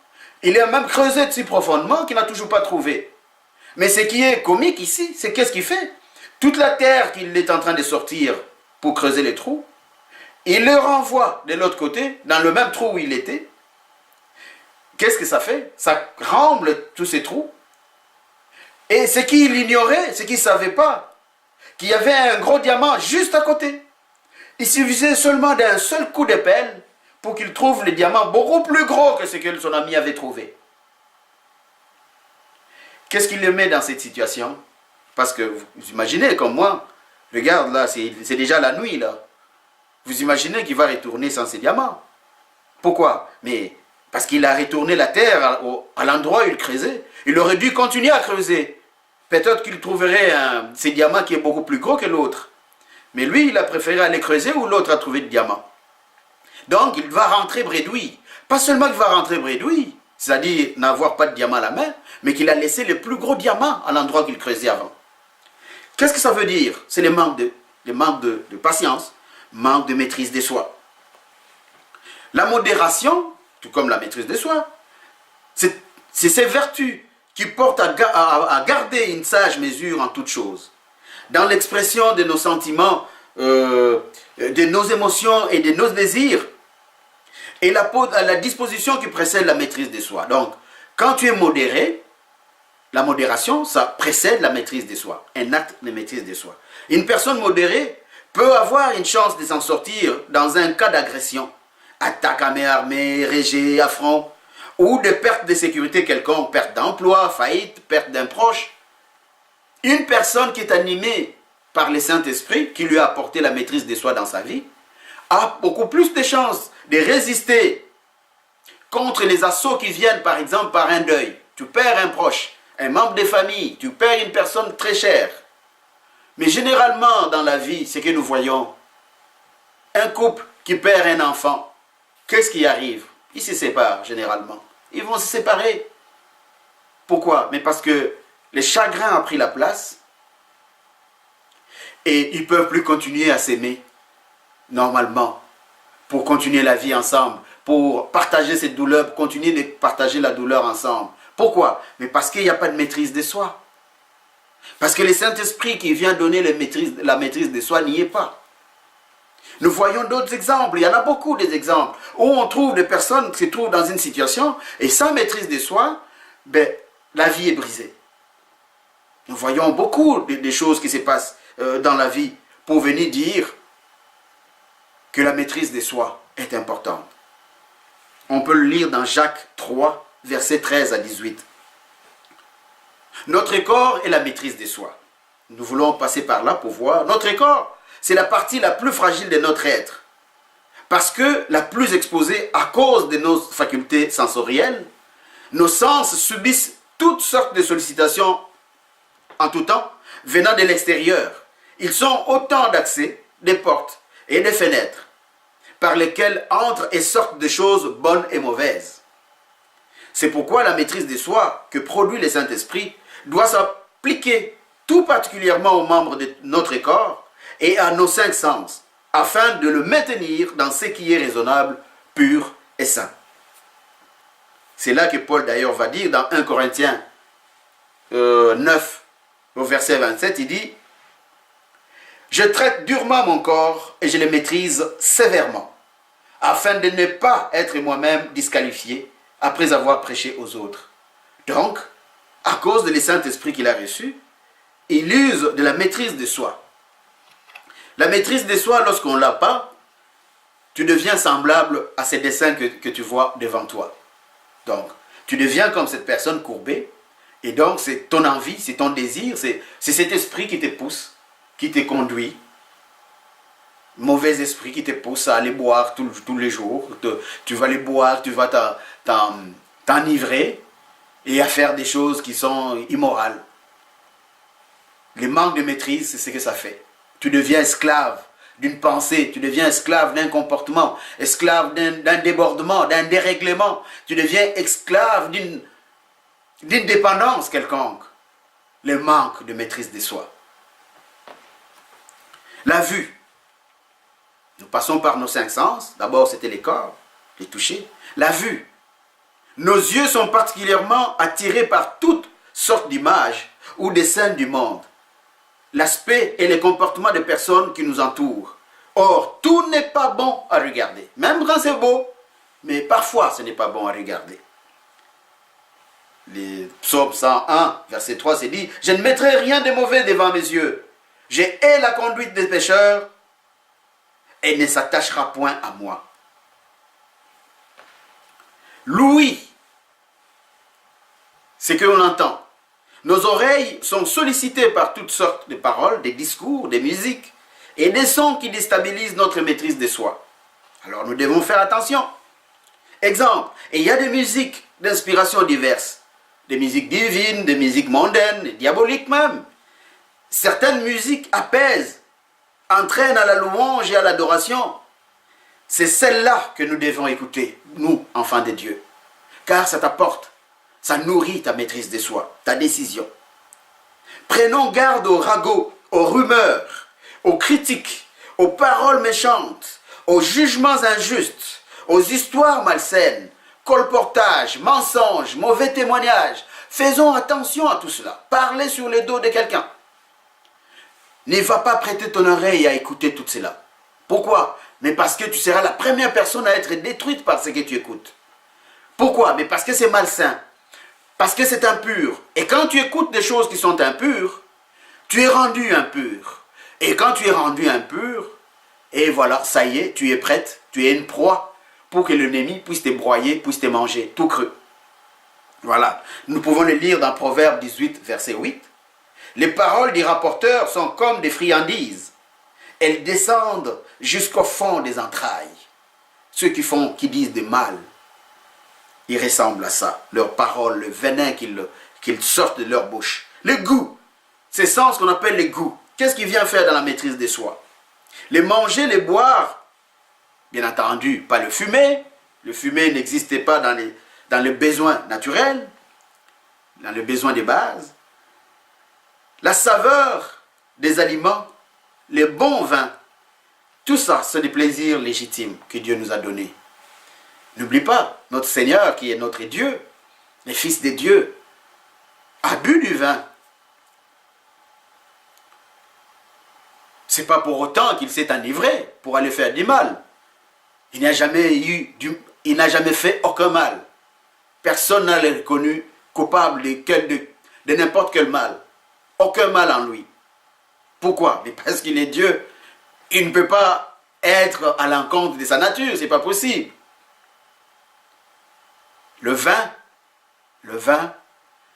Il a même creusé si profondément qu'il n'a toujours pas trouvé. Mais ce qui est comique ici, c'est qu'est-ce qu'il fait? Toute la terre qu'il est en train de sortir pour creuser les trous, il le renvoie de l'autre côté, dans le même trou où il était. Qu'est-ce que ça fait? Ça remble tous ces trous. Et ce qu'il ignorait, ce qu'il ne savait pas, qu'il y avait un gros diamant juste à côté. Il suffisait seulement d'un seul coup de pelle pour qu'il trouve le diamant beaucoup plus gros que ce que son ami avait trouvé. Qu'est-ce qui le met dans cette situation? Parce que vous imaginez comme moi, regarde là, c'est déjà la nuit là. Vous imaginez qu'il va retourner sans ses diamants. Pourquoi? Mais parce qu'il a retourné la terre à l'endroit où il creusait. Il aurait dû continuer à creuser. Peut-être qu'il trouverait ces diamants qui est beaucoup plus gros que l'autre. Mais lui, il a préféré aller creuser où l'autre a trouvé le diamant. Donc, il va rentrer bredouille. Pas seulement qu'il va rentrer bredouille, c'est-à-dire n'avoir pas de diamant à la main, mais qu'il a laissé le plus gros diamant à l'endroit qu'il creusait avant. Qu'est-ce que ça veut dire? C'est le manque de patience, manque de maîtrise de soi. La modération, tout comme la maîtrise de soi, c'est ces vertus qui portent à garder une sage mesure en toutes choses. Dans l'expression de nos sentiments, de nos émotions et de nos désirs, et la disposition qui précède la maîtrise de soi. Donc, quand tu es modéré, la modération, ça précède la maîtrise de soi, un acte de maîtrise de soi. Une personne modérée peut avoir une chance de s'en sortir dans un cas d'agression. attaque à main armée, rejet, affront, ou de perte de sécurité quelconque, perte d'emploi, faillite, perte d'un proche. Une personne qui est animée par le Saint-Esprit, qui lui a apporté la maîtrise de soi dans sa vie, a beaucoup plus de chances de résister contre les assauts qui viennent, par exemple, par un deuil. Tu perds un proche, un membre de famille, tu perds une personne très chère. Mais généralement, dans la vie, c'est que nous voyons un couple qui perd un enfant. Qu'est-ce qui arrive? Ils se séparent, généralement. Ils vont se séparer. Pourquoi? Mais parce que le chagrin a pris la place et ils ne peuvent plus continuer à s'aimer normalement pour continuer la vie ensemble, pour partager cette douleur, pour continuer de partager la douleur ensemble. Pourquoi? Mais parce qu'il n'y a pas de maîtrise de soi. Parce que le Saint-Esprit qui vient donner la maîtrise de soi n'y est pas. Nous voyons d'autres exemples, il y en a beaucoup d'exemples, où on trouve des personnes qui se trouvent dans une situation et sans maîtrise de soi, ben, la vie est brisée. Nous voyons beaucoup de choses qui se passent dans la vie pour venir dire que la maîtrise de soi est importante. On peut le lire dans Jacques 3, versets 13 à 18. Notre corps est la maîtrise de soi. Nous voulons passer par là pour voir. Notre corps, c'est la partie la plus fragile de notre être. Parce que la plus exposée à cause de nos facultés sensorielles, nos sens subissent toutes sortes de sollicitations en tout temps venant de l'extérieur. Ils sont autant d'accès, des portes et des fenêtres par lesquelles entrent et sortent des choses bonnes et mauvaises. C'est pourquoi la maîtrise de soi que produit le Saint-Esprit doit s'appliquer tout particulièrement aux membres de notre corps et à nos 5 sens, afin de le maintenir dans ce qui est raisonnable, pur et saint. C'est là que Paul d'ailleurs va dire dans 1 Corinthiens 9, au verset 27, il dit « Je traite durement mon corps et je le maîtrise sévèrement, afin de ne pas être moi-même disqualifié après avoir prêché aux autres. » Donc, à cause de le Saint-Esprit qu'il a reçu, il use de la maîtrise de soi. La maîtrise de soi, lorsqu'on ne l'a pas, tu deviens semblable à ces dessins que tu vois devant toi. Donc, tu deviens comme cette personne courbée, et donc c'est ton envie, c'est ton désir, c'est cet esprit qui te pousse, qui te conduit. Mauvais esprit qui te pousse à aller boire tous les jours. Tu vas aller boire, tu vas t'enivrer et à faire des choses qui sont immorales. Le manque de maîtrise, c'est ce que ça fait. Tu deviens esclave d'une pensée, tu deviens esclave d'un comportement, esclave d'un débordement, d'un dérèglement. Tu deviens esclave d'une dépendance quelconque. Le manque de maîtrise de soi. La vue. Nous passons par nos 5 sens. D'abord, c'était les corps, les toucher. La vue. Nos yeux sont particulièrement attirés par toutes sortes d'images ou des scènes du monde. L'aspect et les comportements des personnes qui nous entourent. Or, tout n'est pas bon à regarder. Même quand c'est beau, mais parfois ce n'est pas bon à regarder. Les psaumes 101, verset 3, c'est dit « Je ne mettrai rien de mauvais devant mes yeux. Je hais la conduite des pécheurs et ne s'attachera point à moi. » L'ouïe, c'est que l'on entend. Nos oreilles sont sollicitées par toutes sortes de paroles, des discours, des musiques et des sons qui déstabilisent notre maîtrise de soi. Alors nous devons faire attention. Exemple, il y a des musiques d'inspiration diverses. Des musiques divines, des musiques mondaines, diaboliques même. Certaines musiques apaisent, entraînent à la louange et à l'adoration. C'est celle-là que nous devons écouter, nous, enfants de Dieu. Car ça t'apporte, ça nourrit ta maîtrise de soi, ta décision. Prenons garde aux ragots, aux rumeurs, aux critiques, aux paroles méchantes, aux jugements injustes, aux histoires malsaines, colportages, mensonges, mauvais témoignages. Faisons attention à tout cela. Parlez sur le dos de quelqu'un. Ne va pas prêter ton oreille à écouter tout cela. Pourquoi? Mais parce que tu seras la première personne à être détruite par ce que tu écoutes. Pourquoi? Mais parce que c'est malsain. Parce que c'est impur. Et quand tu écoutes des choses qui sont impures, tu es rendu impur. Et quand tu es rendu impur, et voilà, ça y est, tu es prête, tu es une proie pour que l'ennemi puisse te broyer, puisse te manger, tout cru. Voilà. Nous pouvons le lire dans Proverbe 18, verset 8. Les paroles des rapporteurs sont comme des friandises. Elles descendent jusqu'au fond des entrailles. Ceux qui disent de mal, ils ressemblent à ça. Leurs paroles, le venin qu'ils sortent de leur bouche. Le goût, c'est ça ce qu'on appelle le goût. Qu'est-ce qu'il vient faire dans la maîtrise de soi? Les manger, les boire, bien entendu, pas le fumer. Le fumer n'existait pas dans les besoins naturels, dans les besoins de base. La saveur des aliments, les bons vins, tout ça, c'est des plaisirs légitimes que Dieu nous a donnés. N'oublie pas, notre Seigneur qui est notre Dieu, le Fils de Dieu, a bu du vin. C'est pas pour autant qu'il s'est enivré pour aller faire du mal. Il n'a jamais fait aucun mal. Personne n'a le reconnu coupable de n'importe quel mal. Aucun mal en lui. Pourquoi? Mais parce qu'il est Dieu. Il ne peut pas être à l'encontre de sa nature. C'est pas possible. Le vin,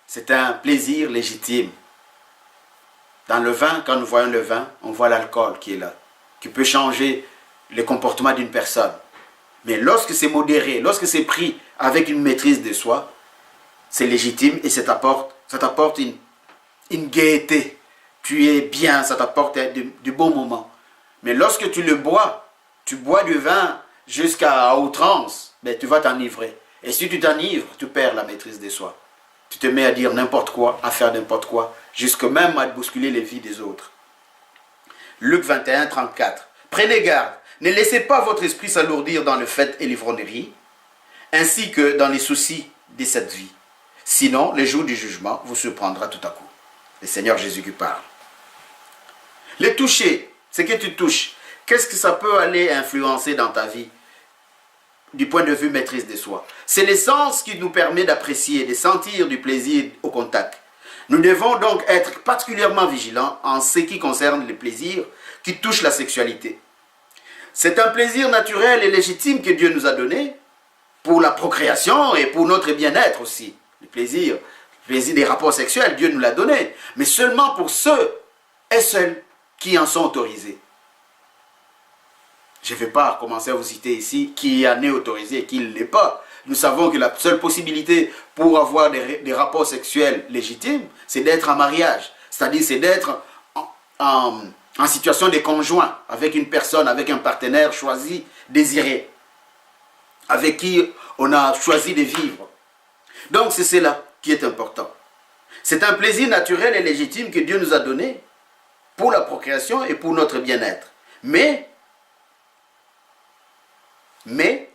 c'est un plaisir légitime. Dans le vin, quand nous voyons le vin, on voit l'alcool qui est là, qui peut changer le comportement d'une personne. Mais lorsque c'est modéré, lorsque c'est pris avec une maîtrise de soi, c'est légitime et ça t'apporte une gaieté. Tu es bien, ça t'apporte du bon moment. Mais lorsque tu le bois, tu bois du vin jusqu'à outrance, ben, tu vas t'enivrer. Et si tu t'enivres, tu perds la maîtrise de soi. Tu te mets à dire n'importe quoi, à faire n'importe quoi, jusque même à bousculer les vies des autres. Luc 21, 34. Prenez garde, ne laissez pas votre esprit s'alourdir dans le fait et l'ivrognerie, ainsi que dans les soucis de cette vie. Sinon, le jour du jugement vous surprendra tout à coup. Le Seigneur Jésus qui parle. Les toucher, c'est que tu touches. Qu'est-ce que ça peut aller influencer dans ta vie du point de vue maîtrise de soi? C'est l'essence qui nous permet d'apprécier, de sentir du plaisir au contact. Nous devons donc être particulièrement vigilants en ce qui concerne les plaisirs qui touchent la sexualité. C'est un plaisir naturel et légitime que Dieu nous a donné pour la procréation et pour notre bien-être aussi. Le plaisir des rapports sexuels, Dieu nous l'a donné, mais seulement pour ceux et celles qui en sont autorisés. Je ne vais pas commencer à vous citer ici qui en est autorisé et qui ne l'est pas. Nous savons que la seule possibilité pour avoir des rapports sexuels légitimes, c'est d'être en mariage. C'est-à-dire, c'est d'être en situation de conjoint avec une personne, avec un partenaire choisi, désiré, avec qui on a choisi de vivre. Donc, c'est cela qui est important. C'est un plaisir naturel et légitime que Dieu nous a donné pour la procréation et pour notre bien-être. Mais,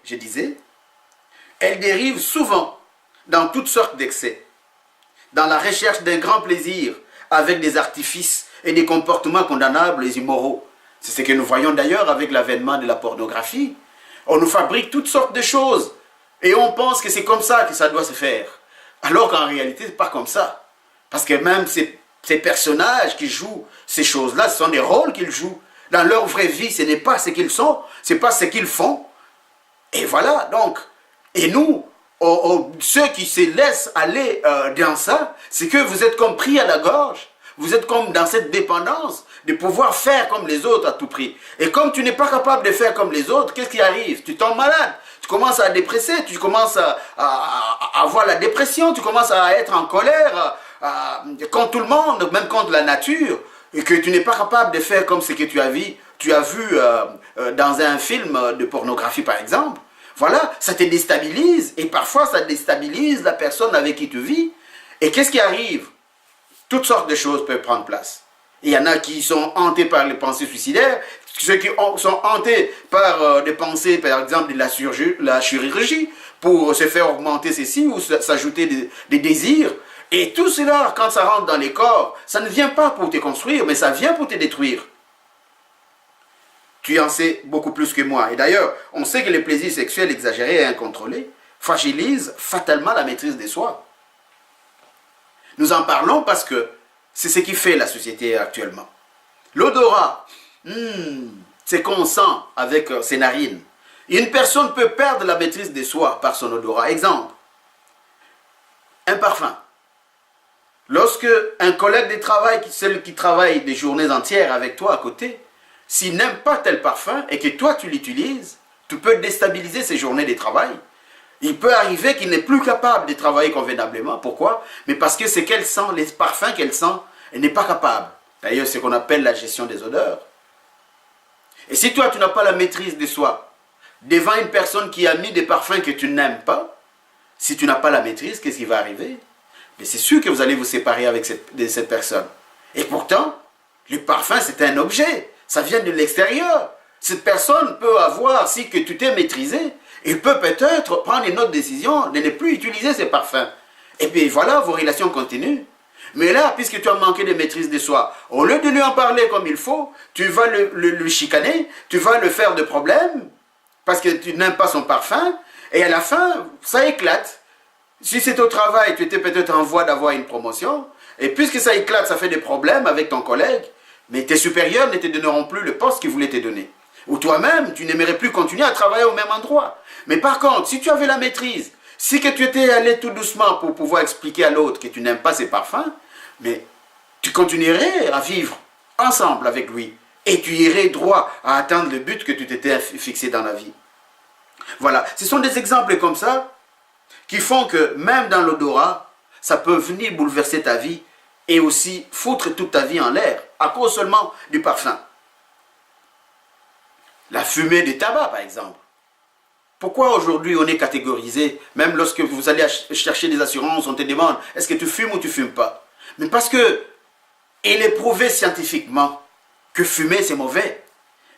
je disais, elle dérive souvent dans toutes sortes d'excès, dans la recherche d'un grand plaisir, avec des artifices et des comportements condamnables et immoraux. C'est ce que nous voyons d'ailleurs avec l'avènement de la pornographie. On nous fabrique toutes sortes de choses et on pense que c'est comme ça que ça doit se faire. Alors qu'en réalité, ce n'est pas comme ça. Parce que même ces personnages qui jouent ces choses-là, ce sont des rôles qu'ils jouent. Dans leur vraie vie, ce n'est pas ce qu'ils sont, ce n'est pas ce qu'ils font. Et voilà, donc, et nous, ceux qui se laissent aller dans ça, c'est que vous êtes comme pris à la gorge. Vous êtes comme dans cette dépendance de pouvoir faire comme les autres à tout prix. Et comme tu n'es pas capable de faire comme les autres, qu'est-ce qui arrive? Tu tombes malade, tu commences à dépresser, tu commences à avoir la dépression, tu commences à être en colère contre tout le monde, même contre la nature, et que tu n'es pas capable de faire comme ce que tu as vu dans un film de pornographie par exemple. Voilà, ça te déstabilise et parfois ça déstabilise la personne avec qui tu vis. Et qu'est-ce qui arrive? Toutes sortes de choses peuvent prendre place. Il y en a qui sont hantés par les pensées suicidaires, ceux qui sont hantés par des pensées, par exemple, de la chirurgie, pour se faire augmenter ceci ou s'ajouter des désirs. Et tout cela, quand ça rentre dans les corps, ça ne vient pas pour te construire, mais ça vient pour te détruire. Tu en sais beaucoup plus que moi. Et d'ailleurs, on sait que les plaisirs sexuels exagérés et incontrôlés fragilisent fatalement la maîtrise de soi. Nous en parlons parce que c'est ce qui fait la société actuellement. L'odorat, c'est qu'on sent avec ses narines. Une personne peut perdre la maîtrise de soi par son odorat. Exemple, un parfum. Lorsque un collègue de travail, celui qui travaille des journées entières avec toi à côté, s'il n'aime pas tel parfum et que toi tu l'utilises, tu peux déstabiliser ses journées de travail. Il peut arriver qu'il n'est plus capable de travailler convenablement. Pourquoi? Mais parce que ce qu'elle sent, les parfums qu'elle sent, elle n'est pas capable. D'ailleurs, c'est ce qu'on appelle la gestion des odeurs. Et si toi, tu n'as pas la maîtrise de soi, devant une personne qui a mis des parfums que tu n'aimes pas, si tu n'as pas la maîtrise, qu'est-ce qui va arriver? Mais c'est sûr que vous allez vous séparer de cette personne. Et pourtant, le parfum, c'est un objet. Ça vient de l'extérieur. Cette personne peut avoir, si que tu t'es maîtrisé, il peut peut-être prendre une autre décision de ne plus utiliser ces parfums. Et puis voilà, vos relations continuent. Mais là, puisque tu as manqué de maîtrise de soi, au lieu de lui en parler comme il faut, tu vas le chicaner, tu vas le faire de problèmes, parce que tu n'aimes pas son parfum, et à la fin, ça éclate. Si c'est au travail, tu étais peut-être en voie d'avoir une promotion, et puisque ça éclate, ça fait des problèmes avec ton collègue, mais tes supérieurs ne te donneront plus le poste qu'ils voulaient te donner. Ou toi-même, tu n'aimerais plus continuer à travailler au même endroit. Mais par contre, si tu avais la maîtrise, si que tu étais allé tout doucement pour pouvoir expliquer à l'autre que tu n'aimes pas ses parfums, mais tu continuerais à vivre ensemble avec lui. Et tu irais droit à atteindre le but que tu t'étais fixé dans la vie. Voilà, ce sont des exemples comme ça qui font que même dans l'odorat, ça peut venir bouleverser ta vie et aussi foutre toute ta vie en l'air à cause seulement du parfum. La fumée du tabac, par exemple. Pourquoi aujourd'hui on est catégorisé, même lorsque vous allez chercher des assurances, on te demande, est-ce que tu fumes ou tu ne fumes pas? Mais parce que il est prouvé scientifiquement que fumer c'est mauvais.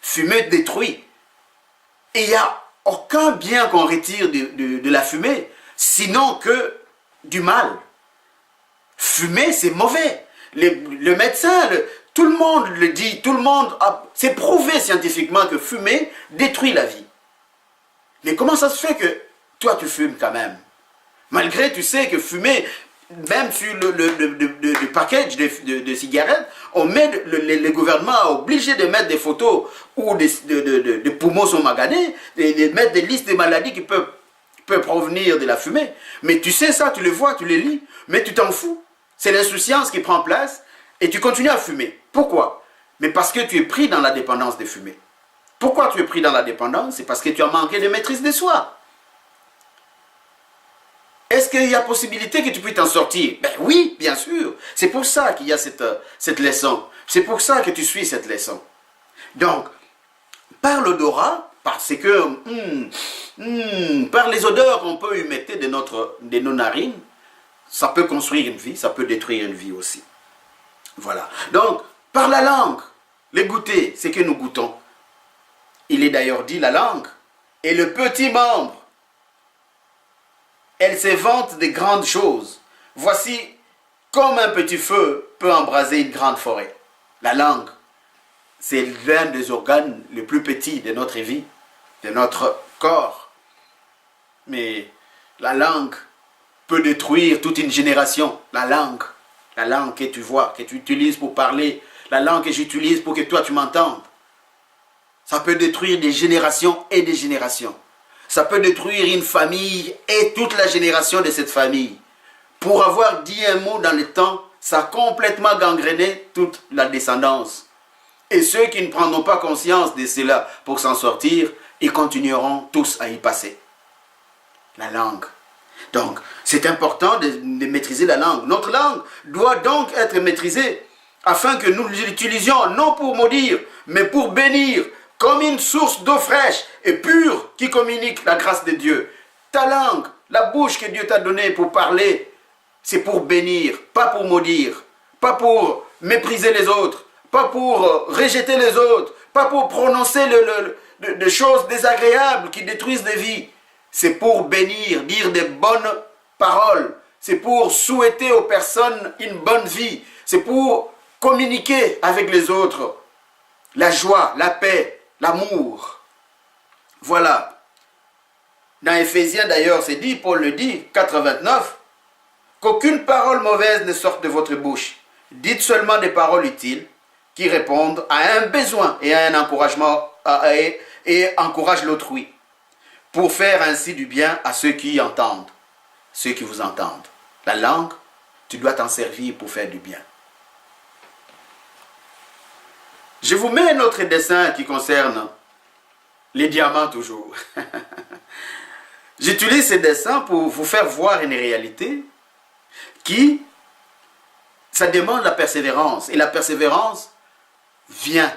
Fumer détruit. Et il n'y a aucun bien qu'on retire de la fumée, sinon que du mal. Fumer c'est mauvais. Le médecin, tout le monde le dit, c'est prouvé scientifiquement que fumer détruit la vie. Mais comment ça se fait que toi tu fumes quand même? Malgré, tu sais que fumer, même sur le package de cigarettes, on met le gouvernement a obligé de mettre des photos où des poumons sont maganés, de mettre des listes de maladies qui peuvent provenir de la fumée. Mais tu sais ça, tu le vois, tu le lis, mais tu t'en fous. C'est l'insouciance qui prend place et tu continues à fumer. Pourquoi? Mais parce que tu es pris dans la dépendance de fumer. Pourquoi tu es pris dans la dépendance? C'est parce que tu as manqué de maîtrise de soi. Est-ce qu'il y a possibilité que tu puisses t'en sortir? Ben oui, bien sûr. C'est pour ça qu'il y a cette leçon. C'est pour ça que tu suis cette leçon. Donc, par l'odorat, parce que par les odeurs qu'on peut émettre de nos narines, ça peut construire une vie, ça peut détruire une vie aussi. Voilà. Donc, par la langue, les goûter, c'est que nous goûtons. Il est d'ailleurs dit, la langue est le petit membre. Elle se vante de grandes choses. Voici comme un petit feu peut embraser une grande forêt. La langue, c'est l'un des organes les plus petits de notre vie, de notre corps. Mais la langue peut détruire toute une génération. La langue que tu vois, que tu utilises pour parler, la langue que j'utilise pour que toi tu m'entendes. Ça peut détruire des générations et des générations. Ça peut détruire une famille et toute la génération de cette famille. Pour avoir dit un mot dans le temps, ça a complètement gangréné toute la descendance. Et ceux qui ne prendront pas conscience de cela pour s'en sortir, ils continueront tous à y passer. La langue. Donc, c'est important de maîtriser la langue. Notre langue doit donc être maîtrisée afin que nous l'utilisions non pour maudire, mais pour bénir, comme une source d'eau fraîche et pure qui communique la grâce de Dieu. Ta langue, la bouche que Dieu t'a donnée pour parler, c'est pour bénir, pas pour maudire, pas pour mépriser les autres, pas pour rejeter les autres, pas pour prononcer des choses désagréables qui détruisent des vies. C'est pour bénir, dire des bonnes paroles. C'est pour souhaiter aux personnes une bonne vie. C'est pour communiquer avec les autres. La joie, la paix, l'amour. Voilà. Dans Éphésiens d'ailleurs, c'est dit, Paul le dit, 4,29, qu'aucune parole mauvaise ne sorte de votre bouche. Dites seulement des paroles utiles qui répondent à un besoin et à un encouragement et encouragent l'autrui. pour faire ainsi du bien à ceux qui entendent, ceux qui vous entendent. La langue, tu dois t'en servir pour faire du bien. Je vous mets un autre dessin qui concerne les diamants toujours. J'utilise ces dessins pour vous faire voir une réalité qui, ça demande la persévérance. Et la persévérance vient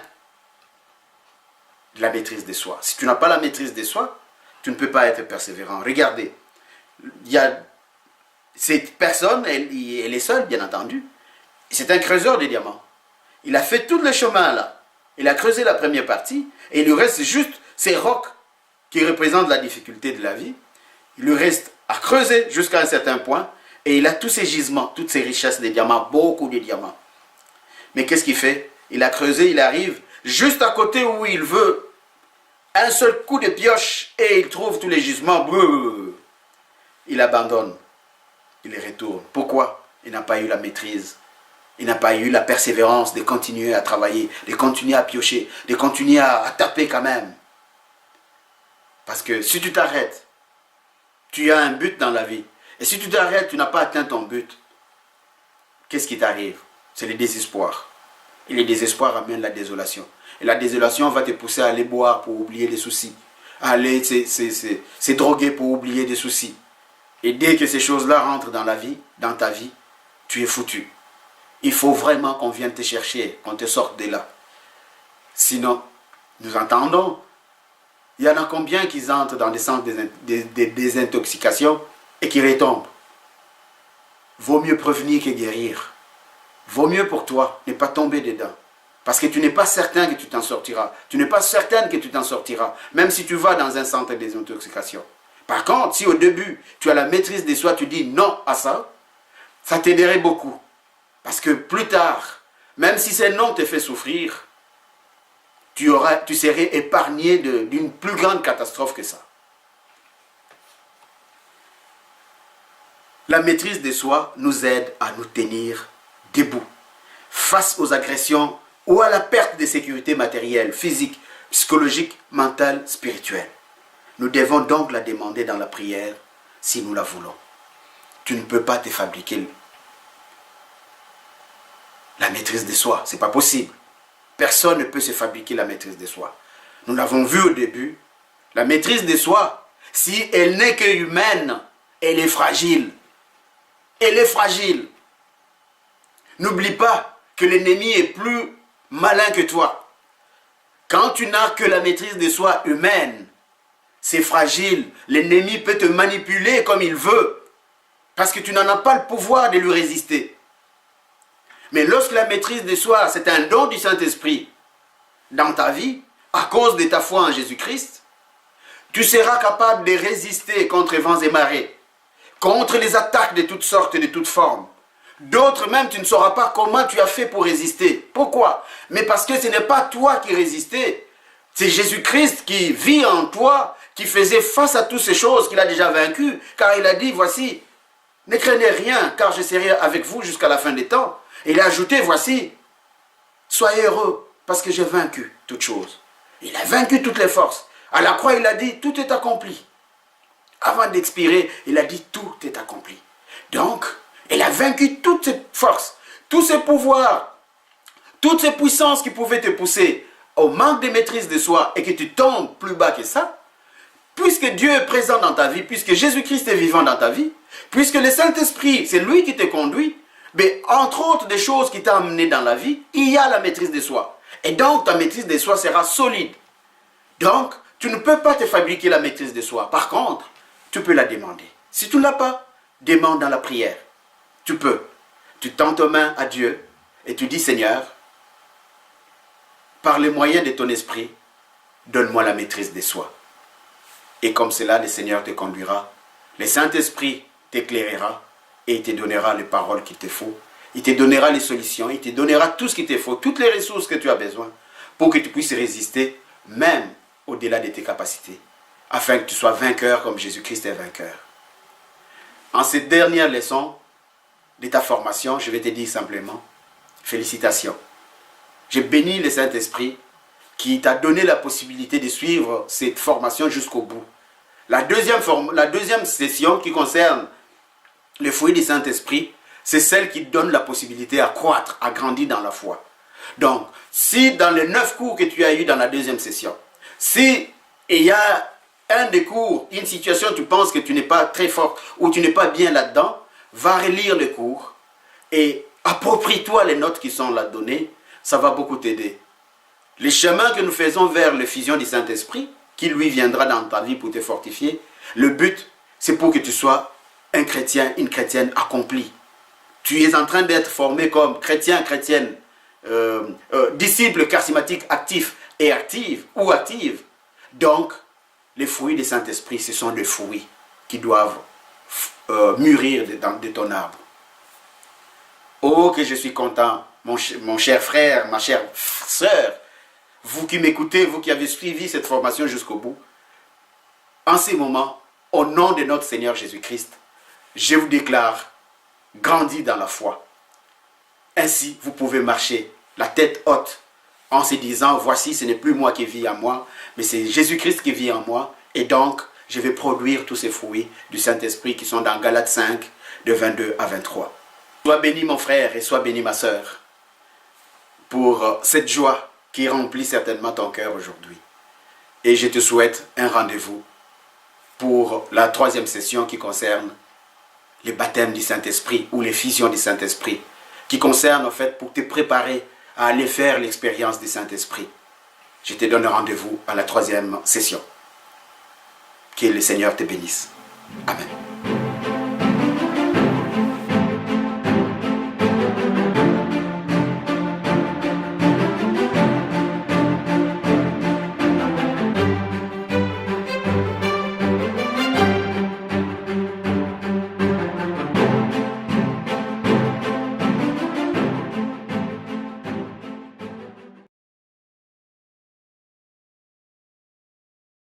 de la maîtrise de soi. Si tu n'as pas la maîtrise de soi, tu ne peux pas être persévérant. Regardez, il y a cette personne, elle est seule, bien entendu. C'est un creuseur de diamants. Il a fait tout le chemin là. Il a creusé la première partie et il lui reste juste ces rocs qui représentent la difficulté de la vie. Il lui reste à creuser jusqu'à un certain point et il a tous ces gisements, toutes ces richesses de diamants, beaucoup de diamants. Mais qu'est-ce qu'il fait? Il a creusé, il arrive juste à côté où il veut. Un seul coup de pioche et il trouve tous les gisements. Il abandonne. Il les retourne. Pourquoi? Il n'a pas eu la maîtrise. Il n'a pas eu la persévérance de continuer à travailler, de continuer à piocher, de continuer à taper quand même. Parce que si tu t'arrêtes, tu as un but dans la vie. Et si tu t'arrêtes, tu n'as pas atteint ton but. Qu'est-ce qui t'arrive? C'est le désespoir. Et le désespoir amène la désolation. Et la désolation va te pousser à aller boire pour oublier les soucis. À aller se droguer pour oublier des soucis. Et dès que ces choses-là rentrent dans la vie, dans ta vie, tu es foutu. Il faut vraiment qu'on vienne te chercher, qu'on te sorte de là. Sinon, nous entendons, il y en a combien qui entrent dans des centres de désintoxication et qui retombent. Vaut mieux prévenir que guérir. Vaut mieux pour toi ne pas tomber dedans. Parce que tu n'es pas certain que tu t'en sortiras. Tu n'es pas certaine que tu t'en sortiras, même si tu vas dans un centre de désintoxication. Par contre, si au début, tu as la maîtrise de soi, tu dis non à ça, ça t'aiderait beaucoup. Parce que plus tard, même si ce non te fait souffrir, tu serais épargné d'une plus grande catastrophe que ça. La maîtrise de soi nous aide à nous tenir debout face aux agressions ou à la perte de sécurité matérielle, physique, psychologique, mentale, spirituelle. Nous devons donc la demander dans la prière si nous la voulons. Tu ne peux pas te fabriquer la maîtrise de soi, ce n'est pas possible. Personne ne peut se fabriquer la maîtrise de soi. Nous l'avons vu au début, la maîtrise de soi, si elle n'est que humaine, elle est fragile. Elle est fragile. N'oublie pas que l'ennemi est plus malin que toi. Quand tu n'as que la maîtrise de soi humaine, c'est fragile. L'ennemi peut te manipuler comme il veut, parce que tu n'en as pas le pouvoir de lui résister. Mais lorsque la maîtrise de soi, c'est un don du Saint-Esprit dans ta vie, à cause de ta foi en Jésus-Christ, tu seras capable de résister contre vents et marées, contre les attaques de toutes sortes et de toutes formes. D'autres même, tu ne sauras pas comment tu as fait pour résister. Pourquoi? Mais parce que ce n'est pas toi qui résistais, c'est Jésus-Christ qui vit en toi, qui faisait face à toutes ces choses qu'il a déjà vaincues, car il a dit, voici, ne craignez rien, car je serai avec vous jusqu'à la fin des temps. Et il a ajouté, voici, soyez heureux, parce que j'ai vaincu toutes choses. Il a vaincu toutes les forces. À la croix, il a dit, tout est accompli. Avant d'expirer, il a dit, tout est accompli. Donc, il a vaincu toutes ces forces, tous ces pouvoirs, toutes ces puissances qui pouvaient te pousser au manque de maîtrise de soi et que tu tombes plus bas que ça. Puisque Dieu est présent dans ta vie, puisque Jésus-Christ est vivant dans ta vie, puisque le Saint-Esprit, c'est lui qui te conduit, mais entre autres des choses qui t'ont amené dans la vie, il y a la maîtrise de soi. Et donc ta maîtrise de soi sera solide. Donc, tu ne peux pas te fabriquer la maîtrise de soi. Par contre, tu peux la demander. Si tu ne l'as pas, demande dans la prière. Tu peux. Tu tends tes mains à Dieu et tu dis, Seigneur, par les moyens de ton esprit, donne-moi la maîtrise de soi. Et comme cela, le Seigneur te conduira. Le Saint-Esprit t'éclairera et il te donnera les paroles qu'il te faut. Il te donnera les solutions, il te donnera tout ce qu'il te faut, toutes les ressources que tu as besoin pour que tu puisses résister, même au-delà de tes capacités, afin que tu sois vainqueur comme Jésus-Christ est vainqueur. En cette dernière leçon de ta formation, je vais te dire simplement, félicitations. Je bénis le Saint-Esprit qui t'a donné la possibilité de suivre cette formation jusqu'au bout. La deuxième session qui concerne le fruit du Saint-Esprit, c'est celle qui donne la possibilité à croître, à grandir dans la foi. Donc, si dans les 9 cours que tu as eu dans la deuxième session, si il y a un des cours, une situation, tu penses que tu n'es pas très fort ou tu n'es pas bien là-dedans, va relire le cours et approprie-toi les notes qui sont là données, ça va beaucoup t'aider. Les chemins que nous faisons vers l'effusion du Saint-Esprit, qui lui viendra dans ta vie pour te fortifier, le but, c'est pour que tu sois un chrétien, une chrétienne accomplie. Tu es en train d'être formé comme chrétien, chrétienne, disciple charismatique actif et active ou active. Donc, les fruits du Saint-Esprit, ce sont des fruits qui doivent mûrir de ton arbre. Oh, que je suis content, mon cher frère, ma chère sœur, vous qui m'écoutez, vous qui avez suivi cette formation jusqu'au bout. En ces moments, au nom de notre Seigneur Jésus-Christ, je vous déclare, grandis dans la foi. Ainsi, vous pouvez marcher la tête haute en se disant, voici, ce n'est plus moi qui vis en moi, mais c'est Jésus-Christ qui vit en moi. Et donc, je vais produire tous ces fruits du Saint-Esprit qui sont dans Galates 5, de 22 à 23. Sois béni mon frère et sois béni ma sœur pour cette joie qui remplit certainement ton cœur aujourd'hui. Et je te souhaite un rendez-vous pour la 3e session qui concerne les baptêmes du Saint-Esprit ou l'effusion du Saint-Esprit, qui concerne en fait pour te préparer à aller faire l'expérience du Saint-Esprit. Je te donne rendez-vous à la 3e session. Que le Seigneur te bénisse. Amen.